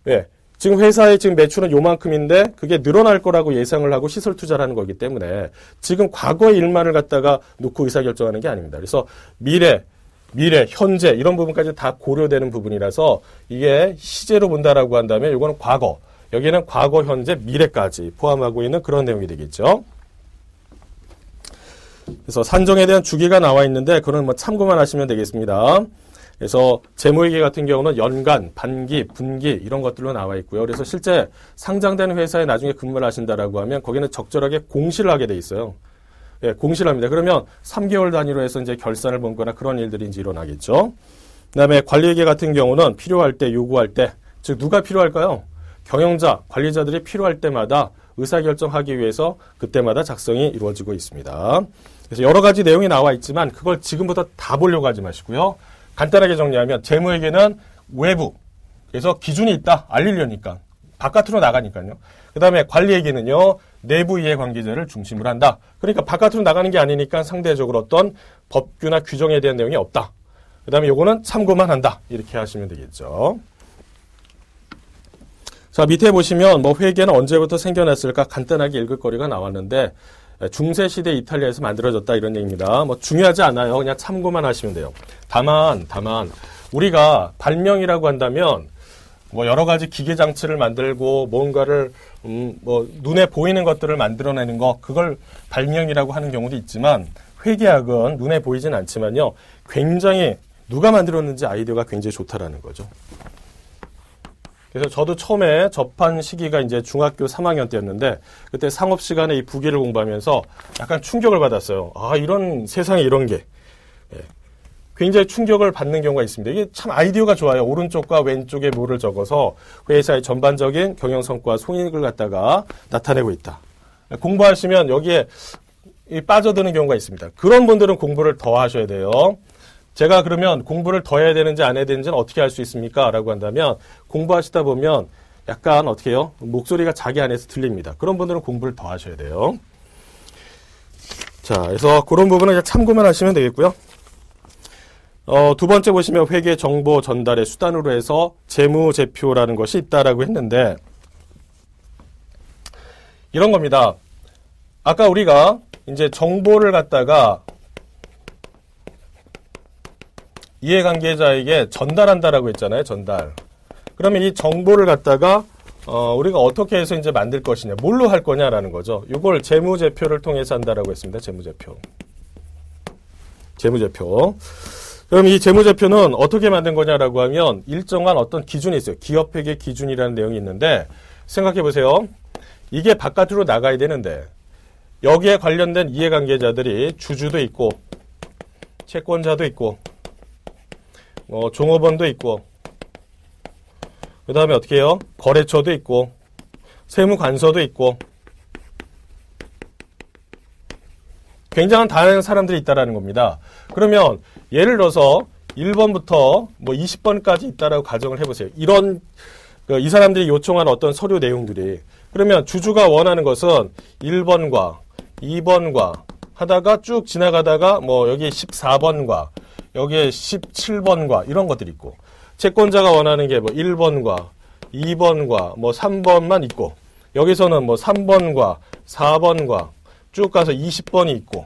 Speaker 1: 왜? 지금 회사의 지금 매출은 요만큼인데 그게 늘어날 거라고 예상을 하고 시설 투자를 하는 거기 때문에 지금 과거의 일만을 갖다가 놓고 의사결정하는 게 아닙니다. 그래서 미래, 현재 이런 부분까지 다 고려되는 부분이라서 이게 시제로 본다라고 한다면 이거는 과거, 여기는 과거, 현재, 미래까지 포함하고 있는 그런 내용이 되겠죠. 그래서 산정에 대한 주기가 나와 있는데 그건 뭐 참고만 하시면 되겠습니다. 그래서 재무회계 같은 경우는 연간, 반기, 분기 이런 것들로 나와 있고요. 그래서 실제 상장된 회사에 나중에 근무를 하신다라고 하면 거기는 적절하게 공시를 하게 돼 있어요. 예, 공시를 합니다. 그러면 3개월 단위로 해서 이제 결산을 본거나 그런 일들이 이제 일어나겠죠. 그다음에 관리회계 같은 경우는 필요할 때, 요구할 때, 즉 누가 필요할까요? 경영자, 관리자들이 필요할 때마다 의사결정하기 위해서 그때마다 작성이 이루어지고 있습니다. 그래서 여러 가지 내용이 나와 있지만 그걸 지금부터 다 보려고 하지 마시고요. 간단하게 정리하면 재무회계는 외부, 그래서 기준이 있다, 알리려니까, 바깥으로 나가니까요. 그 다음에 관리회계는요, 내부 이해관계자를 중심으로 한다. 그러니까 바깥으로 나가는 게 아니니까 상대적으로 어떤 법규나 규정에 대한 내용이 없다. 그 다음에 요거는 참고만 한다. 이렇게 하시면 되겠죠. 자, 밑에 보시면 뭐 회계는 언제부터 생겨났을까 간단하게 읽을 거리가 나왔는데 중세시대 이탈리아에서 만들어졌다 이런 얘기입니다. 뭐 중요하지 않아요. 그냥 참고만 하시면 돼요. 다만 우리가 발명이라고 한다면 뭐 여러 가지 기계 장치를 만들고 뭔가를 뭐 눈에 보이는 것들을 만들어내는 거 그걸 발명이라고 하는 경우도 있지만 회계학은 눈에 보이진 않지만요. 굉장히 누가 만들었는지 아이디어가 굉장히 좋다라는 거죠. 그래서 저도 처음에 접한 시기가 이제 중학교 3학년 때였는데 그때 상업 시간에 이 부기를 공부하면서 약간 충격을 받았어요. 아, 이런 세상에 이런 게. 굉장히 충격을 받는 경우가 있습니다. 이게 참 아이디어가 좋아요. 오른쪽과 왼쪽에 뭐를 적어서 회사의 전반적인 경영 성과 손익을 갖다가 나타내고 있다. 공부하시면 여기에 빠져드는 경우가 있습니다. 그런 분들은 공부를 더 하셔야 돼요. 제가 그러면 공부를 더 해야 되는지 안 해야 되는지는 어떻게 할 수 있습니까? 라고 한다면 공부하시다 보면 약간 어떻게 해요? 목소리가 자기 안에서 들립니다. 그런 분들은 공부를 더 하셔야 돼요. 자, 그래서 그런 부분은 그냥 참고만 하시면 되겠고요. 두 번째 보시면 회계 정보 전달의 수단으로 해서 재무제표라는 것이 있다라고 했는데 이런 겁니다. 아까 우리가 이제 정보를 갖다가 이해관계자에게 전달한다라고 했잖아요. 전달. 그러면 이 정보를 갖다가 우리가 어떻게 해서 이제 만들 것이냐, 뭘로 할 거냐라는 거죠. 이걸 재무제표를 통해서 한다라고 했습니다. 재무제표. 그럼 이 재무제표는 어떻게 만든 거냐라고 하면 일정한 어떤 기준이 있어요. 기업회계 기준이라는 내용이 있는데 생각해 보세요. 이게 바깥으로 나가야 되는데 여기에 관련된 이해관계자들이 주주도 있고 채권자도 있고 종업원도 있고 그 다음에 어떻게 해요? 거래처도 있고 세무관서도 있고 굉장한 다양한 사람들이 있다라는 겁니다. 그러면 예를 들어서 1번부터 뭐 20번까지 있다라고 가정을 해보세요. 이 사람들이 요청한 어떤 서류 내용들이. 그러면 주주가 원하는 것은 1번과 2번과 하다가 쭉 지나가다가 뭐 여기 14번과 여기에 17번과 이런 것들이 있고, 채권자가 원하는 게 뭐 1번과 2번과 뭐 3번만 있고, 여기서는 뭐 3번과 4번과 쭉 가서 20번이 있고,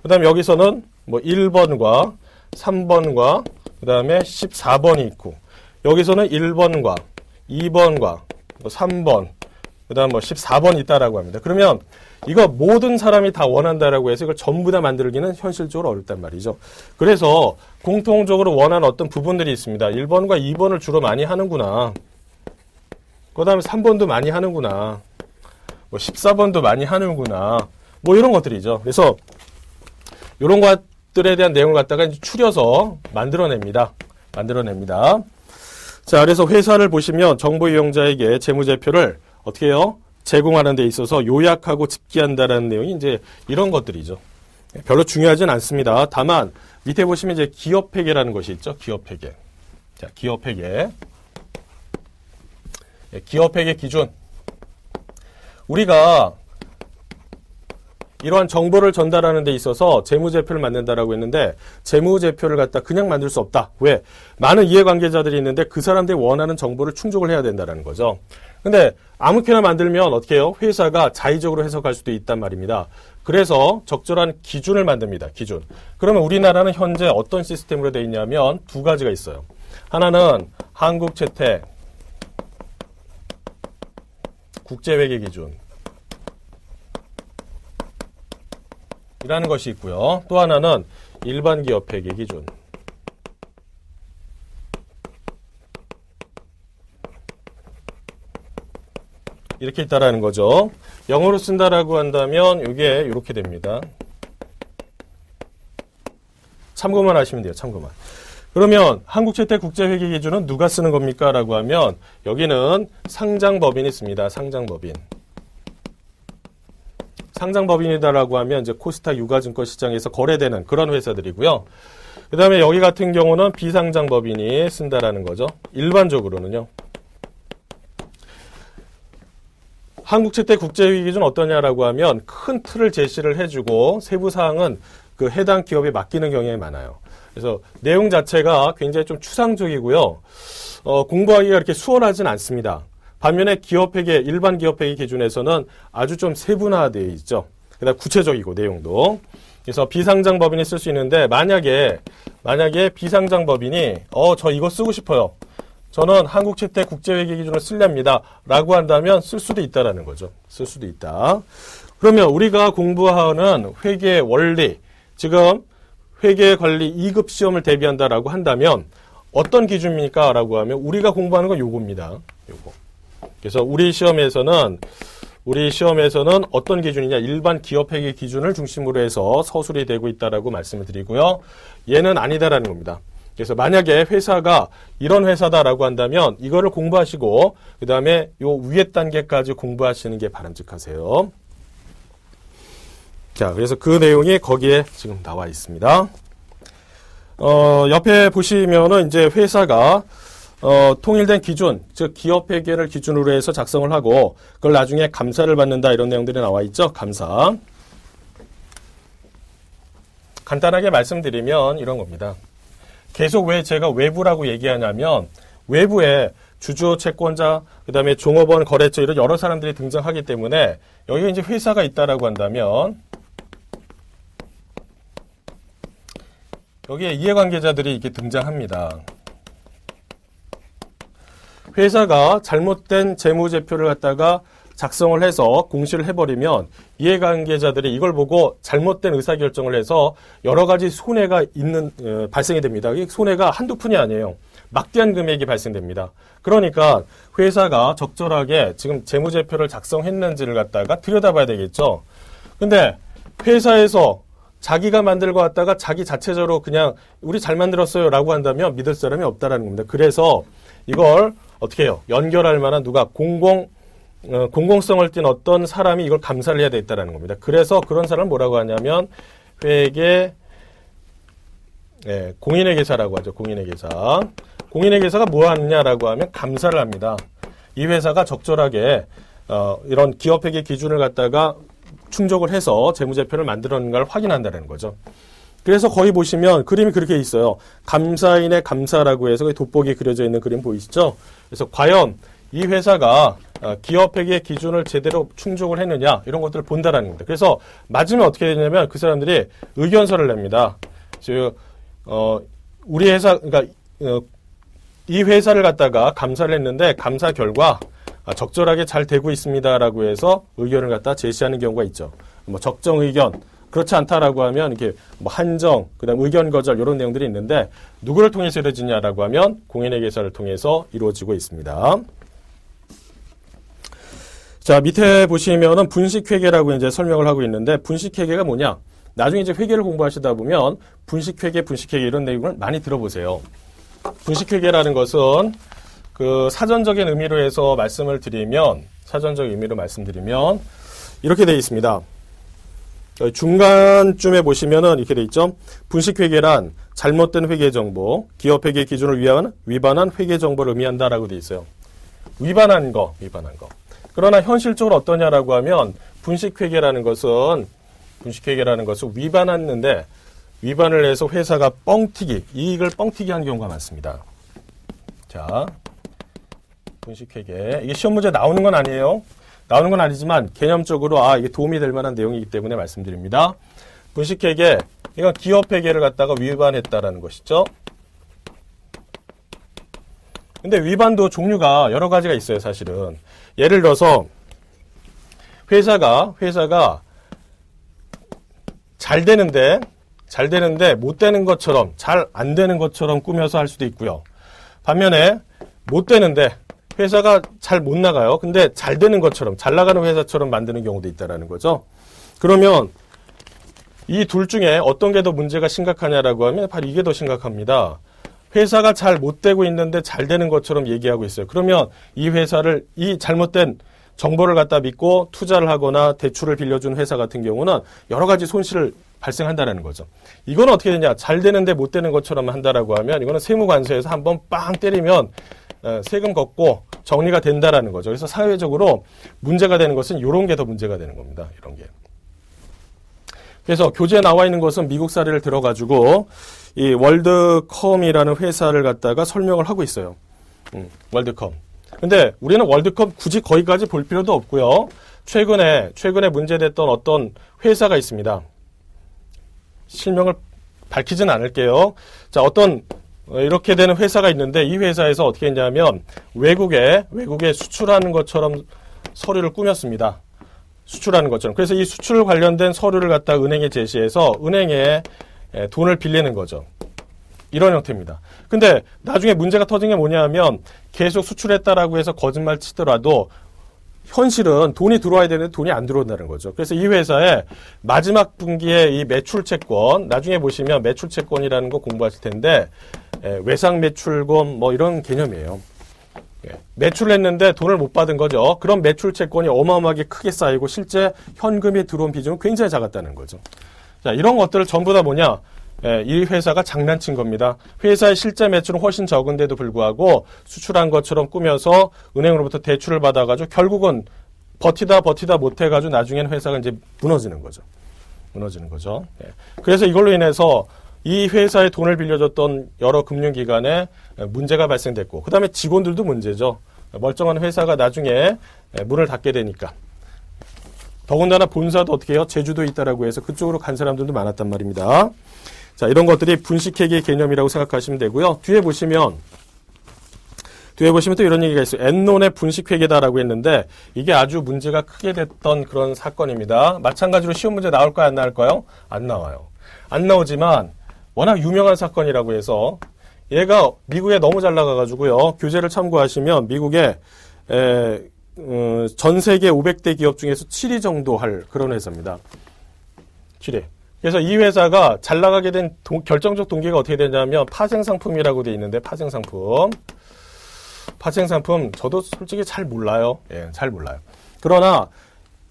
Speaker 1: 그 다음에 여기서는 뭐 1번과 3번과 그 다음에 14번이 있고, 여기서는 1번과 2번과 뭐 3번, 그 다음 뭐 14번 있다라고 합니다. 그러면 이거 모든 사람이 다 원한다라고 해서 이걸 전부 다 만들기는 현실적으로 어렵단 말이죠. 그래서 공통적으로 원하는 어떤 부분들이 있습니다. 1번과 2번을 주로 많이 하는구나. 그 다음에 3번도 많이 하는구나. 뭐 14번도 많이 하는구나. 뭐 이런 것들이죠. 그래서 이런 것들에 대한 내용을 갖다가 이제 추려서 만들어냅니다. 자, 그래서 회사를 보시면 정보 이용자에게 재무제표를 어떻게 해요? 제공하는 데 있어서 요약하고 집계한다라는 내용이 이제 이런 것들이죠. 별로 중요하진 않습니다. 다만 밑에 보시면 이제 기업회계라는 것이 있죠. 기업회계. 자, 기업회계. 기업회계 기준. 우리가 이러한 정보를 전달하는 데 있어서 재무제표를 만든다라고 했는데, 재무제표를 갖다 그냥 만들 수 없다. 왜? 많은 이해관계자들이 있는데 그 사람들이 원하는 정보를 충족을 해야 된다는 거죠. 근데 아무렇게나 만들면 어떻게 해요? 회사가 자의적으로 해석할 수도 있단 말입니다. 그래서 적절한 기준을 만듭니다. 기준. 그러면 우리나라는 현재 어떤 시스템으로 되어 있냐면 두 가지가 있어요. 하나는 한국채택 국제회계 기준 이라는 것이 있고요. 또 하나는 일반 기업 회계 기준. 이렇게 있다라는 거죠. 영어로 쓴다라고 한다면 이게 이렇게 됩니다. 참고만 하시면 돼요. 참고만. 그러면 한국채택 국제회계 기준은 누가 쓰는 겁니까? 라고 하면 여기는 상장법인이 있습니다. 상장법인. 상장법인이다라고 하면 이제 코스닥 유가증권 시장에서 거래되는 그런 회사들이고요. 그 다음에 여기 같은 경우는 비상장법인이 쓴다라는 거죠. 일반적으로는요. 한국채택 국제회계 기준 어떠냐라고 하면 큰 틀을 제시를 해주고 세부 사항은 그 해당 기업에 맡기는 경향이 많아요. 그래서 내용 자체가 굉장히 좀 추상적이고요. 공부하기가 그렇게 수월하진 않습니다. 반면에 기업회계, 일반 기업회계 기준에서는 아주 좀 세분화되어 있죠. 그다음 구체적이고 내용도. 그래서 비상장법인이 쓸 수 있는데 만약에 비상장법인이 저 이거 쓰고 싶어요. 저는 한국채택 국제회계 기준을 쓰렵니다. 라고 한다면 쓸 수도 있다라는 거죠. 쓸 수도 있다. 그러면 우리가 공부하는 회계 원리, 지금 회계관리 2급 시험을 대비한다라고 한다면 어떤 기준입니까? 라고 하면 우리가 공부하는 건 요겁니다. 요거. 그래서 우리 시험에서는 어떤 기준이냐? 일반 기업회계 기준을 중심으로 해서 서술이 되고 있다라고 말씀을 드리고요. 얘는 아니다라는 겁니다. 그래서 만약에 회사가 이런 회사다라고 한다면 이거를 공부하시고 그 다음에 요 위에 단계까지 공부하시는 게 바람직하세요. 자, 그래서 그 내용이 거기에 지금 나와 있습니다. 옆에 보시면은 이제 회사가 통일된 기준, 즉 기업회계를 기준으로 해서 작성을 하고 그걸 나중에 감사를 받는다 이런 내용들이 나와 있죠. 감사. 간단하게 말씀드리면 이런 겁니다. 계속 왜 제가 외부라고 얘기하냐면 외부에 주주, 채권자, 그 다음에 종업원, 거래처 이런 여러 사람들이 등장하기 때문에 여기가 이제 회사가 있다라고 한다면 여기에 이해관계자들이 이렇게 등장합니다. 회사가 잘못된 재무제표를 갖다가 작성을 해서 공시를 해버리면 이해관계자들이 이걸 보고 잘못된 의사결정을 해서 여러 가지 손해가 발생이 됩니다. 이 손해가 한두 푼이 아니에요. 막대한 금액이 발생됩니다. 그러니까 회사가 적절하게 지금 재무제표를 작성했는지를 갖다가 들여다봐야 되겠죠. 근데 회사에서 자기가 만들고 왔다가 자기 자체적으로 그냥 우리 잘 만들었어요 라고 한다면 믿을 사람이 없다라는 겁니다. 그래서 이걸 어떻게 해요? 연결할 만한 누가 공공성을 띤 어떤 사람이 이걸 감사를 해야 되겠다라는 겁니다. 그래서 그런 사람을 뭐라고 하냐면 회계 공인의 계사라고 하죠. 공인의 계사. 공인의 계사가 뭐 하느냐라고 하면 감사를 합니다. 이 회사가 적절하게 이런 기업회계 기준을 갖다가 충족을 해서 재무제표를 만들었는가를 확인한다는 거죠. 그래서 거기 보시면 그림이 그렇게 있어요. 감사인의 감사라고 해서 돋보기 그려져 있는 그림 보이시죠? 그래서 과연 이 회사가 기업회계 기준을 제대로 충족을 했느냐 이런 것들을 본다라는 겁니다. 그래서 맞으면 어떻게 되냐면 그 사람들이 의견서를 냅니다. 즉 우리 회사 그러니까 이 회사를 갖다가 감사를 했는데 감사 결과 적절하게 잘 되고 있습니다라고 해서 의견을 갖다 제시하는 경우가 있죠. 뭐 적정 의견 그렇지 않다라고 하면 이렇게 뭐 한정, 그다음 의견 거절 이런 내용들이 있는데 누구를 통해서 이루어지냐라고 하면 공인의 계사를 통해서 이루어지고 있습니다. 자, 밑에 보시면은 분식회계라고 이제 설명을 하고 있는데 분식회계가 뭐냐? 나중에 이제 회계를 공부하시다 보면 분식회계 이런 내용을 많이 들어보세요. 분식회계라는 것은 그 사전적인 의미로 해서 사전적 의미로 말씀드리면 이렇게 되어 있습니다. 중간쯤에 보시면은 이렇게 되어 있죠. 분식회계란 잘못된 회계 정보, 기업회계 기준을 위반한 회계 정보를 의미한다라고 되어 있어요. 위반한 거. 그러나 현실적으로 어떠냐라고 하면 분식회계라는 것은 위반을 해서 회사가 이익을 뻥튀기 하는 경우가 많습니다. 자, 분식회계. 이게 시험 문제 나오는 건 아니에요. 나오는 건 아니지만 개념적으로 이게 도움이 될 만한 내용이기 때문에 말씀드립니다. 분식회계, 이건 기업회계를 갖다가 위반했다라는 것이죠. 근데 위반도 종류가 여러 가지가 있어요, 사실은. 예를 들어서 회사가 잘 되는데 못 되는 것처럼, 잘 안 되는 것처럼 꾸며서 할 수도 있고요. 반면에 못 되는데 회사가 잘 못 나가요. 근데 잘 되는 것처럼, 잘 나가는 회사처럼 만드는 경우도 있다라는 거죠. 그러면 이 둘 중에 어떤 게 더 문제가 심각하냐라고 하면 바로 이게 더 심각합니다. 회사가 잘 못 되고 있는데 잘 되는 것처럼 얘기하고 있어요. 그러면 이 회사를 이 잘못된 정보를 갖다 믿고 투자를 하거나 대출을 빌려준 회사 같은 경우는 여러 가지 손실을 발생한다는 거죠. 이건 어떻게 되냐? 잘 되는데 못 되는 것처럼 한다라고 하면 이거는 세무관서에서 한번 빵 때리면 세금 걷고 정리가 된다라는 거죠. 그래서 사회적으로 문제가 되는 것은 이런 게 더 문제가 되는 겁니다. 이런 게. 그래서 교재에 나와 있는 것은 미국 사례를 들어가지고 이 월드컴이라는 회사를 갖다가 설명을 하고 있어요. 월드컴. 근데 우리는 월드컴 굳이 거기까지 볼 필요도 없고요. 최근에 문제됐던 어떤 회사가 있습니다. 실명을 밝히진 않을게요. 자, 어떤 이렇게 되는 회사가 있는데 이 회사에서 어떻게 했냐면 외국에 수출하는 것처럼 서류를 꾸몄습니다. 수출하는 것처럼. 그래서 이 수출 관련된 서류를 갖다 은행에 제시해서 은행에 돈을 빌리는 거죠. 이런 형태입니다. 근데 나중에 문제가 터진 게 뭐냐 하면 계속 수출했다라고 해서 거짓말 치더라도 현실은 돈이 들어와야 되는데 돈이 안 들어온다는 거죠. 그래서 이 회사의 마지막 분기에 이 매출채권, 나중에 보시면 매출채권이라는 거 공부하실 텐데 외상 매출금 뭐 이런 개념이에요. 매출을 했는데 돈을 못 받은 거죠. 그럼 매출채권이 어마어마하게 크게 쌓이고 실제 현금이 들어온 비중은 굉장히 작았다는 거죠. 자, 이런 것들을 전부 다 뭐냐? 이 회사가 장난친 겁니다. 회사의 실제 매출은 훨씬 적은데도 불구하고 수출한 것처럼 꾸며서 은행으로부터 대출을 받아가지고 결국은 버티다 못해가지고 나중에는 회사가 이제 무너지는 거죠. 그래서 이걸로 인해서 이 회사에 돈을 빌려줬던 여러 금융기관에 문제가 발생됐고, 그 다음에 직원들도 문제죠. 멀쩡한 회사가 나중에 문을 닫게 되니까. 더군다나 본사도 어떻게 해요? 제주도에 있다라고 해서 그쪽으로 간 사람들도 많았단 말입니다. 자, 이런 것들이 분식회계 개념이라고 생각하시면 되고요. 뒤에 보시면 또 이런 얘기가 있어요. 엔론의 분식회계다라고 했는데 이게 아주 문제가 크게 됐던 그런 사건입니다. 마찬가지로 시험 문제 나올까요? 안 나올까요? 안 나와요. 안 나오지만 워낙 유명한 사건이라고 해서 얘가 미국에 너무 잘 나가가지고요. 교재를 참고하시면 미국에 전 세계 500대 기업 중에서 7위 정도 할 그런 회사입니다. 7위. 그래서 이 회사가 잘 나가게 된 결정적 동기가 어떻게 되냐면 파생상품이라고 돼 있는데 파생상품 저도 솔직히 잘 몰라요. 잘 몰라요. 그러나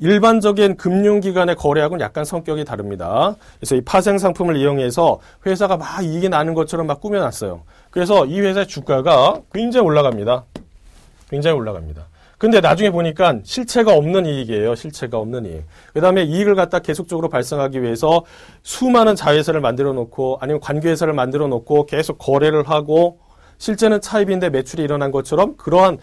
Speaker 1: 일반적인 금융기관의 거래하고는 약간 성격이 다릅니다. 그래서 이 파생 상품을 이용해서 회사가 막 이익이 나는 것처럼 막 꾸며놨어요. 그래서 이 회사의 주가가 굉장히 올라갑니다. 굉장히 올라갑니다. 근데 나중에 보니까 실체가 없는 이익이에요. 실체가 없는 이익. 그 다음에 이익을 갖다 계속적으로 발생하기 위해서 수많은 자회사를 만들어 놓고 아니면 관계회사를 만들어 놓고 계속 거래를 하고 실제는 차입인데 매출이 일어난 것처럼 그러한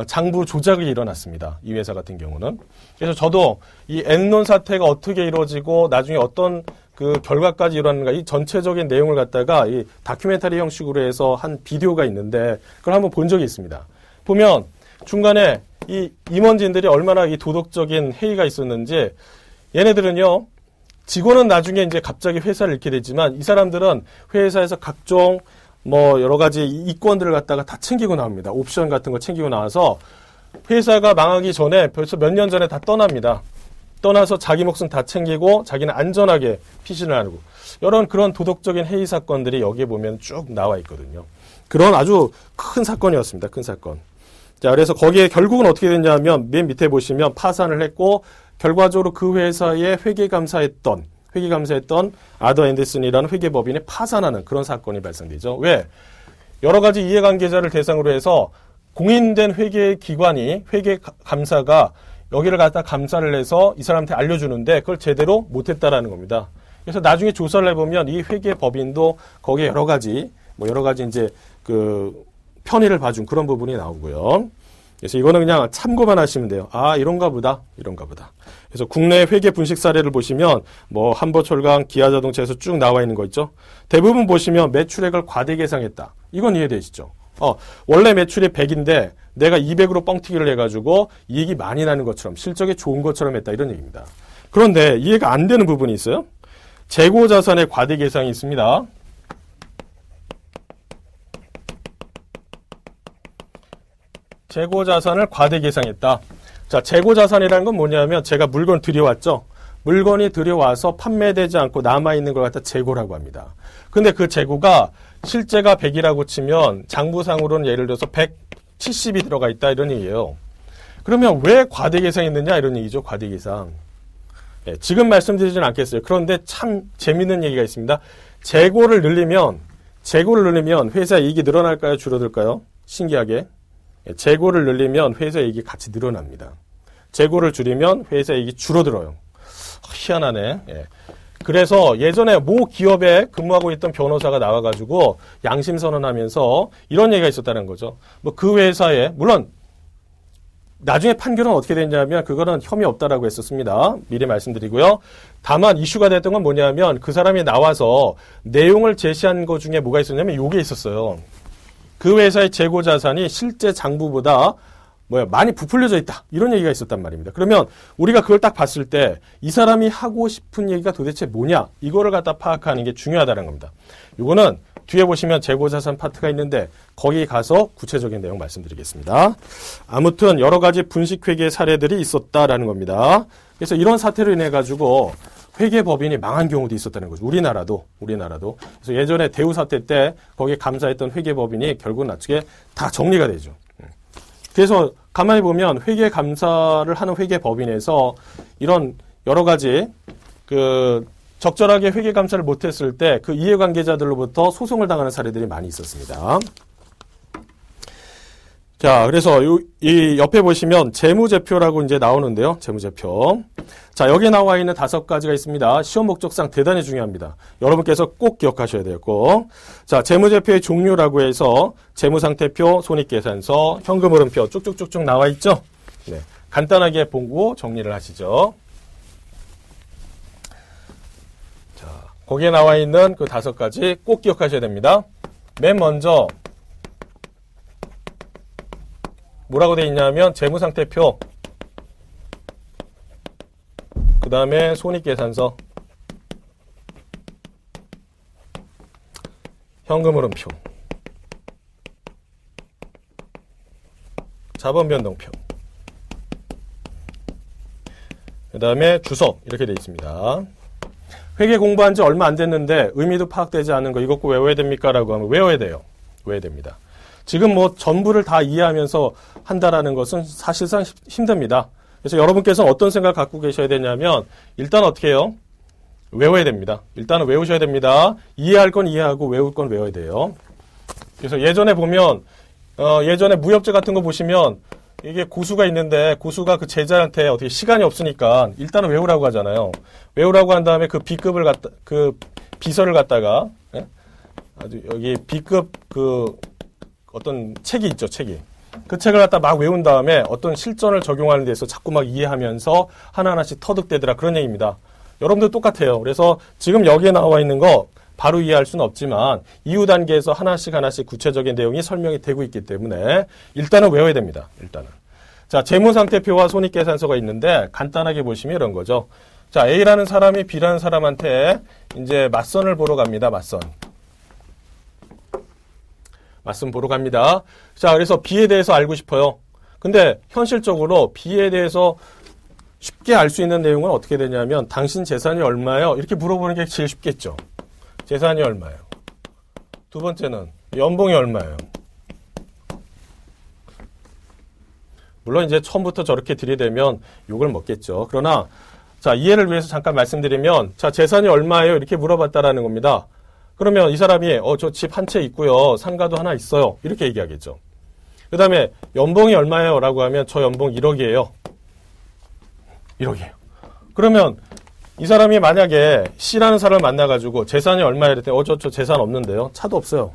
Speaker 1: 장부 조작이 일어났습니다. 이 회사 같은 경우는. 그래서 저도 이 엔론 사태가 어떻게 이루어지고 나중에 어떤 그 결과까지 일어났는가 이 전체적인 내용을 갖다가 이 다큐멘터리 형식으로 해서 한 비디오가 있는데 그걸 한번 본 적이 있습니다. 보면 중간에 이 임원진들이 얼마나 이 도덕적인 회의가 있었는지 얘네들은요, 직원은 나중에 이제 갑자기 회사를 잃게 되지만 이 사람들은 회사에서 각종 뭐 여러 가지 이권들을 갖다가 다 챙기고 나옵니다. 옵션 같은 거 챙기고 나와서 회사가 망하기 전에 벌써 몇 년 전에 다 떠납니다. 떠나서 자기 목숨 다 챙기고 자기는 안전하게 피신을 하고 이런 그런 도덕적인 해이 사건들이 여기에 보면 쭉 나와 있거든요. 그런 아주 큰 사건이었습니다. 큰 사건. 자, 그래서 거기에 결국은 어떻게 됐냐면 맨 밑에 보시면 파산을 했고 결과적으로 그 회사에 회계감사했던 아더 앤더슨이라는 회계법인이 파산하는 그런 사건이 발생되죠. 왜? 여러 가지 이해관계자를 대상으로 해서 공인된 회계기관이 회계감사가 여기를 갖다 감사를 해서 이 사람한테 알려주는데 그걸 제대로 못했다라는 겁니다. 그래서 나중에 조사를 해보면 이 회계법인도 거기에 여러 가지 이제 그 편의를 봐준 그런 부분이 나오고요. 그래서 이거는 그냥 참고만 하시면 돼요. 아, 이런가 보다. 그래서 국내 회계 분식 사례를 보시면 뭐 한보철강, 기아자동차에서 쭉 나와 있는 거 있죠. 대부분 보시면 매출액을 과대 계상했다. 이건 이해되시죠? 원래 매출이 100인데 내가 200으로 뻥튀기를 해가지고 이익이 많이 나는 것처럼 실적이 좋은 것처럼 했다. 이런 얘기입니다. 그런데 이해가 안 되는 부분이 있어요. 재고자산의 과대 계상이 있습니다. 재고자산을 과대 계상했다. 자, 재고자산이라는 건 뭐냐면 제가 물건 들여왔죠. 물건이 들여와서 판매되지 않고 남아있는 걸 갖다 재고라고 합니다. 근데 그 재고가 실제가 100이라고 치면 장부상으로는 예를 들어서 170이 들어가 있다 이런 얘기예요. 그러면 왜 과대 계상했느냐 이런 얘기죠. 과대 계상. 네, 지금 말씀드리진 않겠어요. 그런데 참 재밌는 얘기가 있습니다. 재고를 늘리면 회사 이익이 늘어날까요? 줄어들까요? 신기하게. 재고를 늘리면 회사 이익이 같이 늘어납니다. 재고를 줄이면 회사 이익이 줄어들어요. 희한하네. 예. 그래서 예전에 모 기업에 근무하고 있던 변호사가 나와가지고 양심선언하면서 이런 얘기가 있었다는 거죠. 뭐 그 회사에 물론 나중에 판결은 어떻게 됐냐면 그거는 혐의 없다라고 했었습니다. 미리 말씀드리고요. 다만 이슈가 됐던 건 뭐냐면 그 사람이 나와서 내용을 제시한 것 중에 뭐가 있었냐면 요게 있었어요. 그 회사의 재고 자산이 실제 장부보다 많이 부풀려져 있다. 이런 얘기가 있었단 말입니다. 그러면 우리가 그걸 딱 봤을 때 이 사람이 하고 싶은 얘기가 도대체 뭐냐? 이거를 갖다 파악하는 게 중요하다는 겁니다. 이거는 뒤에 보시면 재고 자산 파트가 있는데 거기 가서 구체적인 내용 말씀드리겠습니다. 아무튼 여러 가지 분식회계 사례들이 있었다라는 겁니다. 그래서 이런 사태로 인해 가지고 회계법인이 망한 경우도 있었다는 거죠. 우리나라도. 그래서 예전에 대우 사태 때 거기에 감사했던 회계법인이 결국 나중에 다 정리가 되죠. 그래서 가만히 보면 회계 감사를 하는 회계법인에서 이런 여러 가지 적절하게 회계 감사를 못했을 때 그 이해관계자들로부터 소송을 당하는 사례들이 많이 있었습니다. 자, 그래서 이 옆에 보시면 재무제표라고 이제 나오는데요. 재무제표. 자, 여기 나와 있는 5가지가 있습니다. 시험 목적상 대단히 중요합니다. 여러분께서 꼭 기억하셔야 돼요. 꼭. 자, 재무제표의 종류라고 해서 재무상태표, 손익계산서, 현금흐름표 쭉쭉쭉쭉 나와 있죠. 네, 간단하게 보고 정리를 하시죠. 자, 거기에 나와 있는 그 5가지 꼭 기억하셔야 됩니다. 맨 먼저 뭐라고 되어 있냐면 재무상태표, 그 다음에 손익계산서, 현금흐름표, 자본변동표, 그 다음에 주석 이렇게 되어 있습니다. 회계 공부한 지 얼마 안 됐는데 의미도 파악되지 않은 거 이거 꼭 외워야 됩니까? 라고 하면 외워야 돼요. 외워야 됩니다. 지금 전부를 다 이해하면서 한다라는 것은 사실상 힘듭니다. 그래서 여러분께서는 어떤 생각 갖고 계셔야 되냐면 일단 어떻게 해요? 외워야 됩니다. 일단은 외우셔야 됩니다. 이해할 건 이해하고 외울 건 외워야 돼요. 그래서 예전에 보면 예전에 무협지 같은 거 보시면 이게 고수가 있는데 고수가 그 제자한테 어떻게 시간이 없으니까 일단은 외우라고 하잖아요. 외우라고 한 다음에 그 B급을 갖다 그 비서를 갖다가 예? 아주 여기 B급 그 어떤 책이 있죠, 책이. 그 책을 갖다 막 외운 다음에 어떤 실전을 적용하는 데서 자꾸 막 이해하면서 하나하나씩 터득되더라 그런 얘기입니다. 여러분들 똑같아요. 그래서 지금 여기에 나와 있는 거 바로 이해할 수는 없지만 이후 단계에서 하나씩 구체적인 내용이 설명이 되고 있기 때문에 일단은 외워야 됩니다. 일단은. 자, 재무상태표와 손익계산서가 있는데 간단하게 보시면 이런 거죠. 자, A라는 사람이 B라는 사람한테 이제 맞선을 보러 갑니다. 맞선 보러 갑니다. 자, 그래서 B에 대해서 알고 싶어요. 근데 현실적으로 B에 대해서 쉽게 알 수 있는 내용은 어떻게 되냐면 당신 재산이 얼마예요? 이렇게 물어보는 게 제일 쉽겠죠. 재산이 얼마예요? 두 번째는 연봉이 얼마예요? 물론 이제 처음부터 저렇게 들이대면 욕을 먹겠죠. 그러나 자, 이해를 위해서 잠깐 말씀드리면 자, 재산이 얼마예요? 이렇게 물어봤다라는 겁니다. 그러면 이 사람이 저 집 한 채 있고요. 상가도 하나 있어요. 이렇게 얘기하겠죠. 그 다음에 연봉이 얼마예요? 라고 하면 저 연봉 1억이에요. 1억이에요. 그러면 이 사람이 만약에 C라는 사람을 만나가지고 재산이 얼마야? 이랬더니 저 재산 없는데요. 차도 없어요.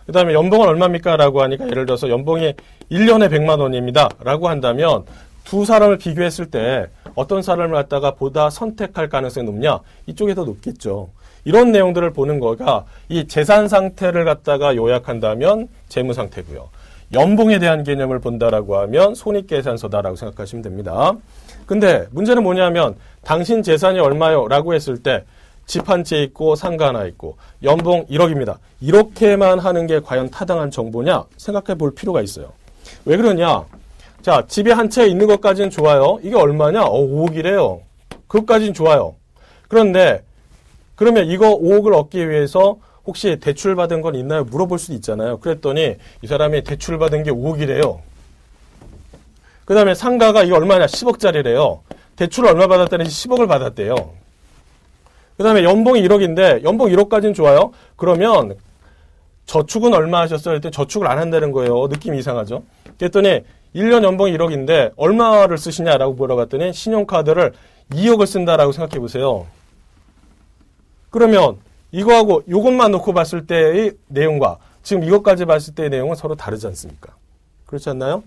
Speaker 1: 그 다음에 연봉은 얼마입니까? 라고 하니까 예를 들어서 연봉이 1년에 100만 원입니다. 라고 한다면 두 사람을 비교했을 때 어떤 사람을 갖다가 보다 선택할 가능성이 높냐? 이쪽이 더 높겠죠. 이런 내용들을 보는 거가 이 재산 상태를 갖다가 요약한다면 재무 상태고요. 연봉에 대한 개념을 본다라고 하면 손익계산서다라고 생각하시면 됩니다. 근데 문제는 뭐냐면 당신 재산이 얼마요? 라고 했을 때 집 한 채 있고 상가 하나 있고 연봉 1억입니다. 이렇게만 하는 게 과연 타당한 정보냐? 생각해 볼 필요가 있어요. 왜 그러냐? 자, 집에 한 채 있는 것까지는 좋아요. 이게 얼마냐? 5억이래요. 그것까지는 좋아요. 그런데 그러면 이거 5억을 얻기 위해서 혹시 대출받은 건 있나요? 물어볼 수도 있잖아요. 그랬더니 이 사람이 대출받은 게 5억이래요. 그 다음에 상가가 이거 얼마냐? 10억짜리래요. 대출을 얼마 받았다는지 10억을 받았대요. 그 다음에 연봉이 1억인데 연봉 1억까지는 좋아요. 그러면 저축은 얼마 하셨어요? 그랬더니 저축을 안 한다는 거예요. 느낌이 이상하죠? 그랬더니 1년 연봉이 1억인데 얼마를 쓰시냐라고 물어봤더니 신용카드를 2억을 쓴다라고 생각해 보세요. 그러면 이거하고 이것만 놓고 봤을 때의 내용과 지금 이것까지 봤을 때의 내용은 서로 다르지 않습니까? 그렇지 않나요?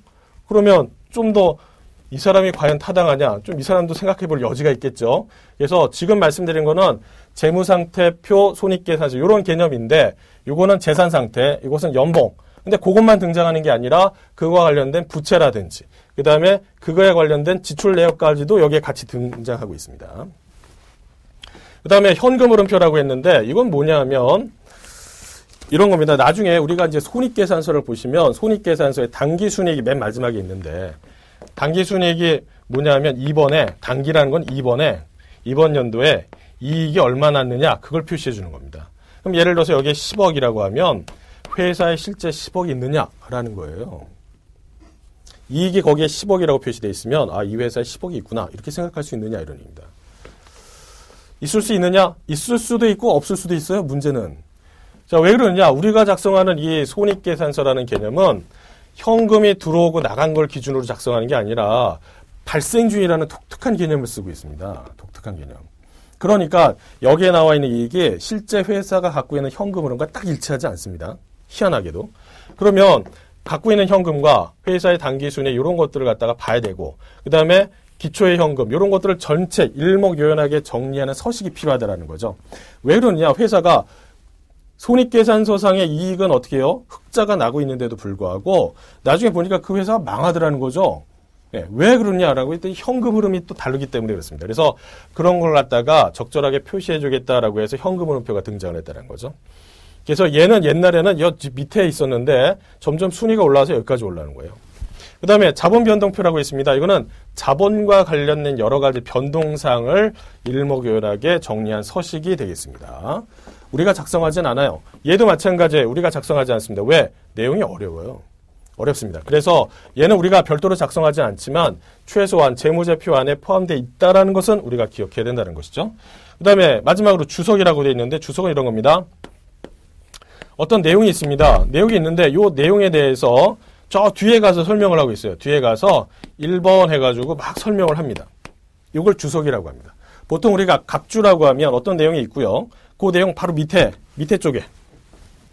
Speaker 1: 그러면 좀 더 이 사람이 과연 타당하냐? 좀 이 사람도 생각해 볼 여지가 있겠죠. 그래서 지금 말씀드린 거는 재무상태표, 손익계산서 이런 개념인데 이거는 재산상태, 이것은 연봉. 근데 그것만 등장하는 게 아니라 그거와 관련된 부채라든지 그 다음에 그거에 관련된 지출 내역까지도 여기에 같이 등장하고 있습니다. 그 다음에 현금 흐름표라고 했는데 이건 뭐냐면 이런 겁니다. 나중에 우리가 이제 손익계산서를 보시면 손익계산서의 당기순이익이 맨 마지막에 있는데 당기순이익이 뭐냐면 2번에 당기라는 건 2번 연도에 이익이 얼마 났느냐 그걸 표시해 주는 겁니다. 그럼 예를 들어서 여기에 10억이라고 하면 회사에 실제 10억이 있느냐라는 거예요. 이익이 거기에 10억이라고 표시되어 있으면 이 회사에 10억이 있구나 이렇게 생각할 수 있느냐 이런 얘기입니다. 있을 수 있느냐? 있을 수도 있고 없을 수도 있어요. 문제는. 자, 왜 그러느냐? 우리가 작성하는 이 손익계산서라는 개념은 현금이 들어오고 나간 걸 기준으로 작성하는 게 아니라 발생주의라는 독특한 개념을 쓰고 있습니다. 독특한 개념. 그러니까 여기에 나와 있는 이익이 실제 회사가 갖고 있는 현금 흐름과 딱 일치하지 않습니다. 희한하게도. 그러면 갖고 있는 현금과 회사의 당기순위 이런 것들을 갖다가 봐야 되고 그 다음에 기초의 현금 이런 것들을 전체 일목요연하게 정리하는 서식이 필요하다는 거죠. 왜 그러느냐? 회사가 손익계산서상의 이익은 어떻게 해요? 흑자가 나고 있는데도 불구하고 나중에 보니까 그 회사가 망하더라는 거죠. 네, 왜 그러냐라고 했더니 현금 흐름이 또 다르기 때문에 그렇습니다. 그래서 그런 걸 갖다가 적절하게 표시해 주겠다라고 해서 현금 흐름표가 등장을 했다는 거죠. 그래서 얘는 옛날에는 여 밑에 있었는데 점점 순위가 올라와서 여기까지 올라오는 거예요. 그 다음에 자본 변동표라고 있습니다. 이거는 자본과 관련된 여러 가지 변동사항을 일목요연하게 정리한 서식이 되겠습니다. 우리가 작성하진 않아요. 얘도 마찬가지예요. 우리가 작성하지 않습니다. 왜? 내용이 어려워요. 어렵습니다. 그래서 얘는 우리가 별도로 작성하지 않지만 최소한 재무제표 안에 포함되어 있다는 것은 우리가 기억해야 된다는 것이죠. 그 다음에 마지막으로 주석이라고 되어 있는데 주석은 이런 겁니다. 어떤 내용이 있습니다. 내용이 있는데 이 내용에 대해서 저 뒤에 가서 설명을 하고 있어요. 뒤에 가서 1번 해가지고 막 설명을 합니다. 이걸 주석이라고 합니다. 보통 우리가 각주라고 하면 어떤 내용이 있고요. 그 내용 바로 밑에 쪽에.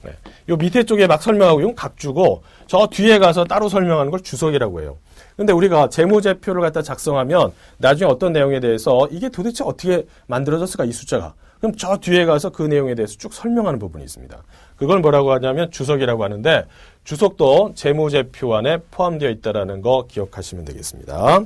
Speaker 1: 네. 요 밑에 쪽에 막 설명하고 이건 각주고 저 뒤에 가서 따로 설명하는 걸 주석이라고 해요. 근데 우리가 재무제표를 갖다 작성하면 나중에 어떤 내용에 대해서 이게 도대체 어떻게 만들어졌을까 이 숫자가. 그럼 저 뒤에 가서 그 내용에 대해서 쭉 설명하는 부분이 있습니다. 그걸 뭐라고 하냐면 주석이라고 하는데 주석도 재무제표 안에 포함되어 있다는 거 기억하시면 되겠습니다.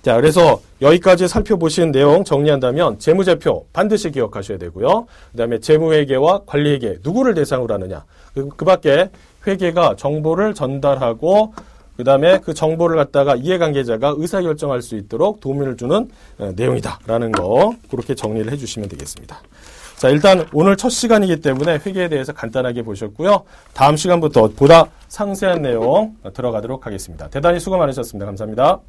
Speaker 1: 자, 그래서 여기까지 살펴보신 내용 정리한다면 재무제표 반드시 기억하셔야 되고요. 그 다음에 재무회계와 관리회계 누구를 대상으로 하느냐. 그 밖에 회계가 정보를 전달하고 그 다음에 그 정보를 갖다가 이해관계자가 의사결정할 수 있도록 도움을 주는 내용이다라는 거 그렇게 정리를 해주시면 되겠습니다. 자, 일단 오늘 첫 시간이기 때문에 회계에 대해서 간단하게 보셨고요. 다음 시간부터 보다 상세한 내용 들어가도록 하겠습니다. 대단히 수고 많으셨습니다. 감사합니다.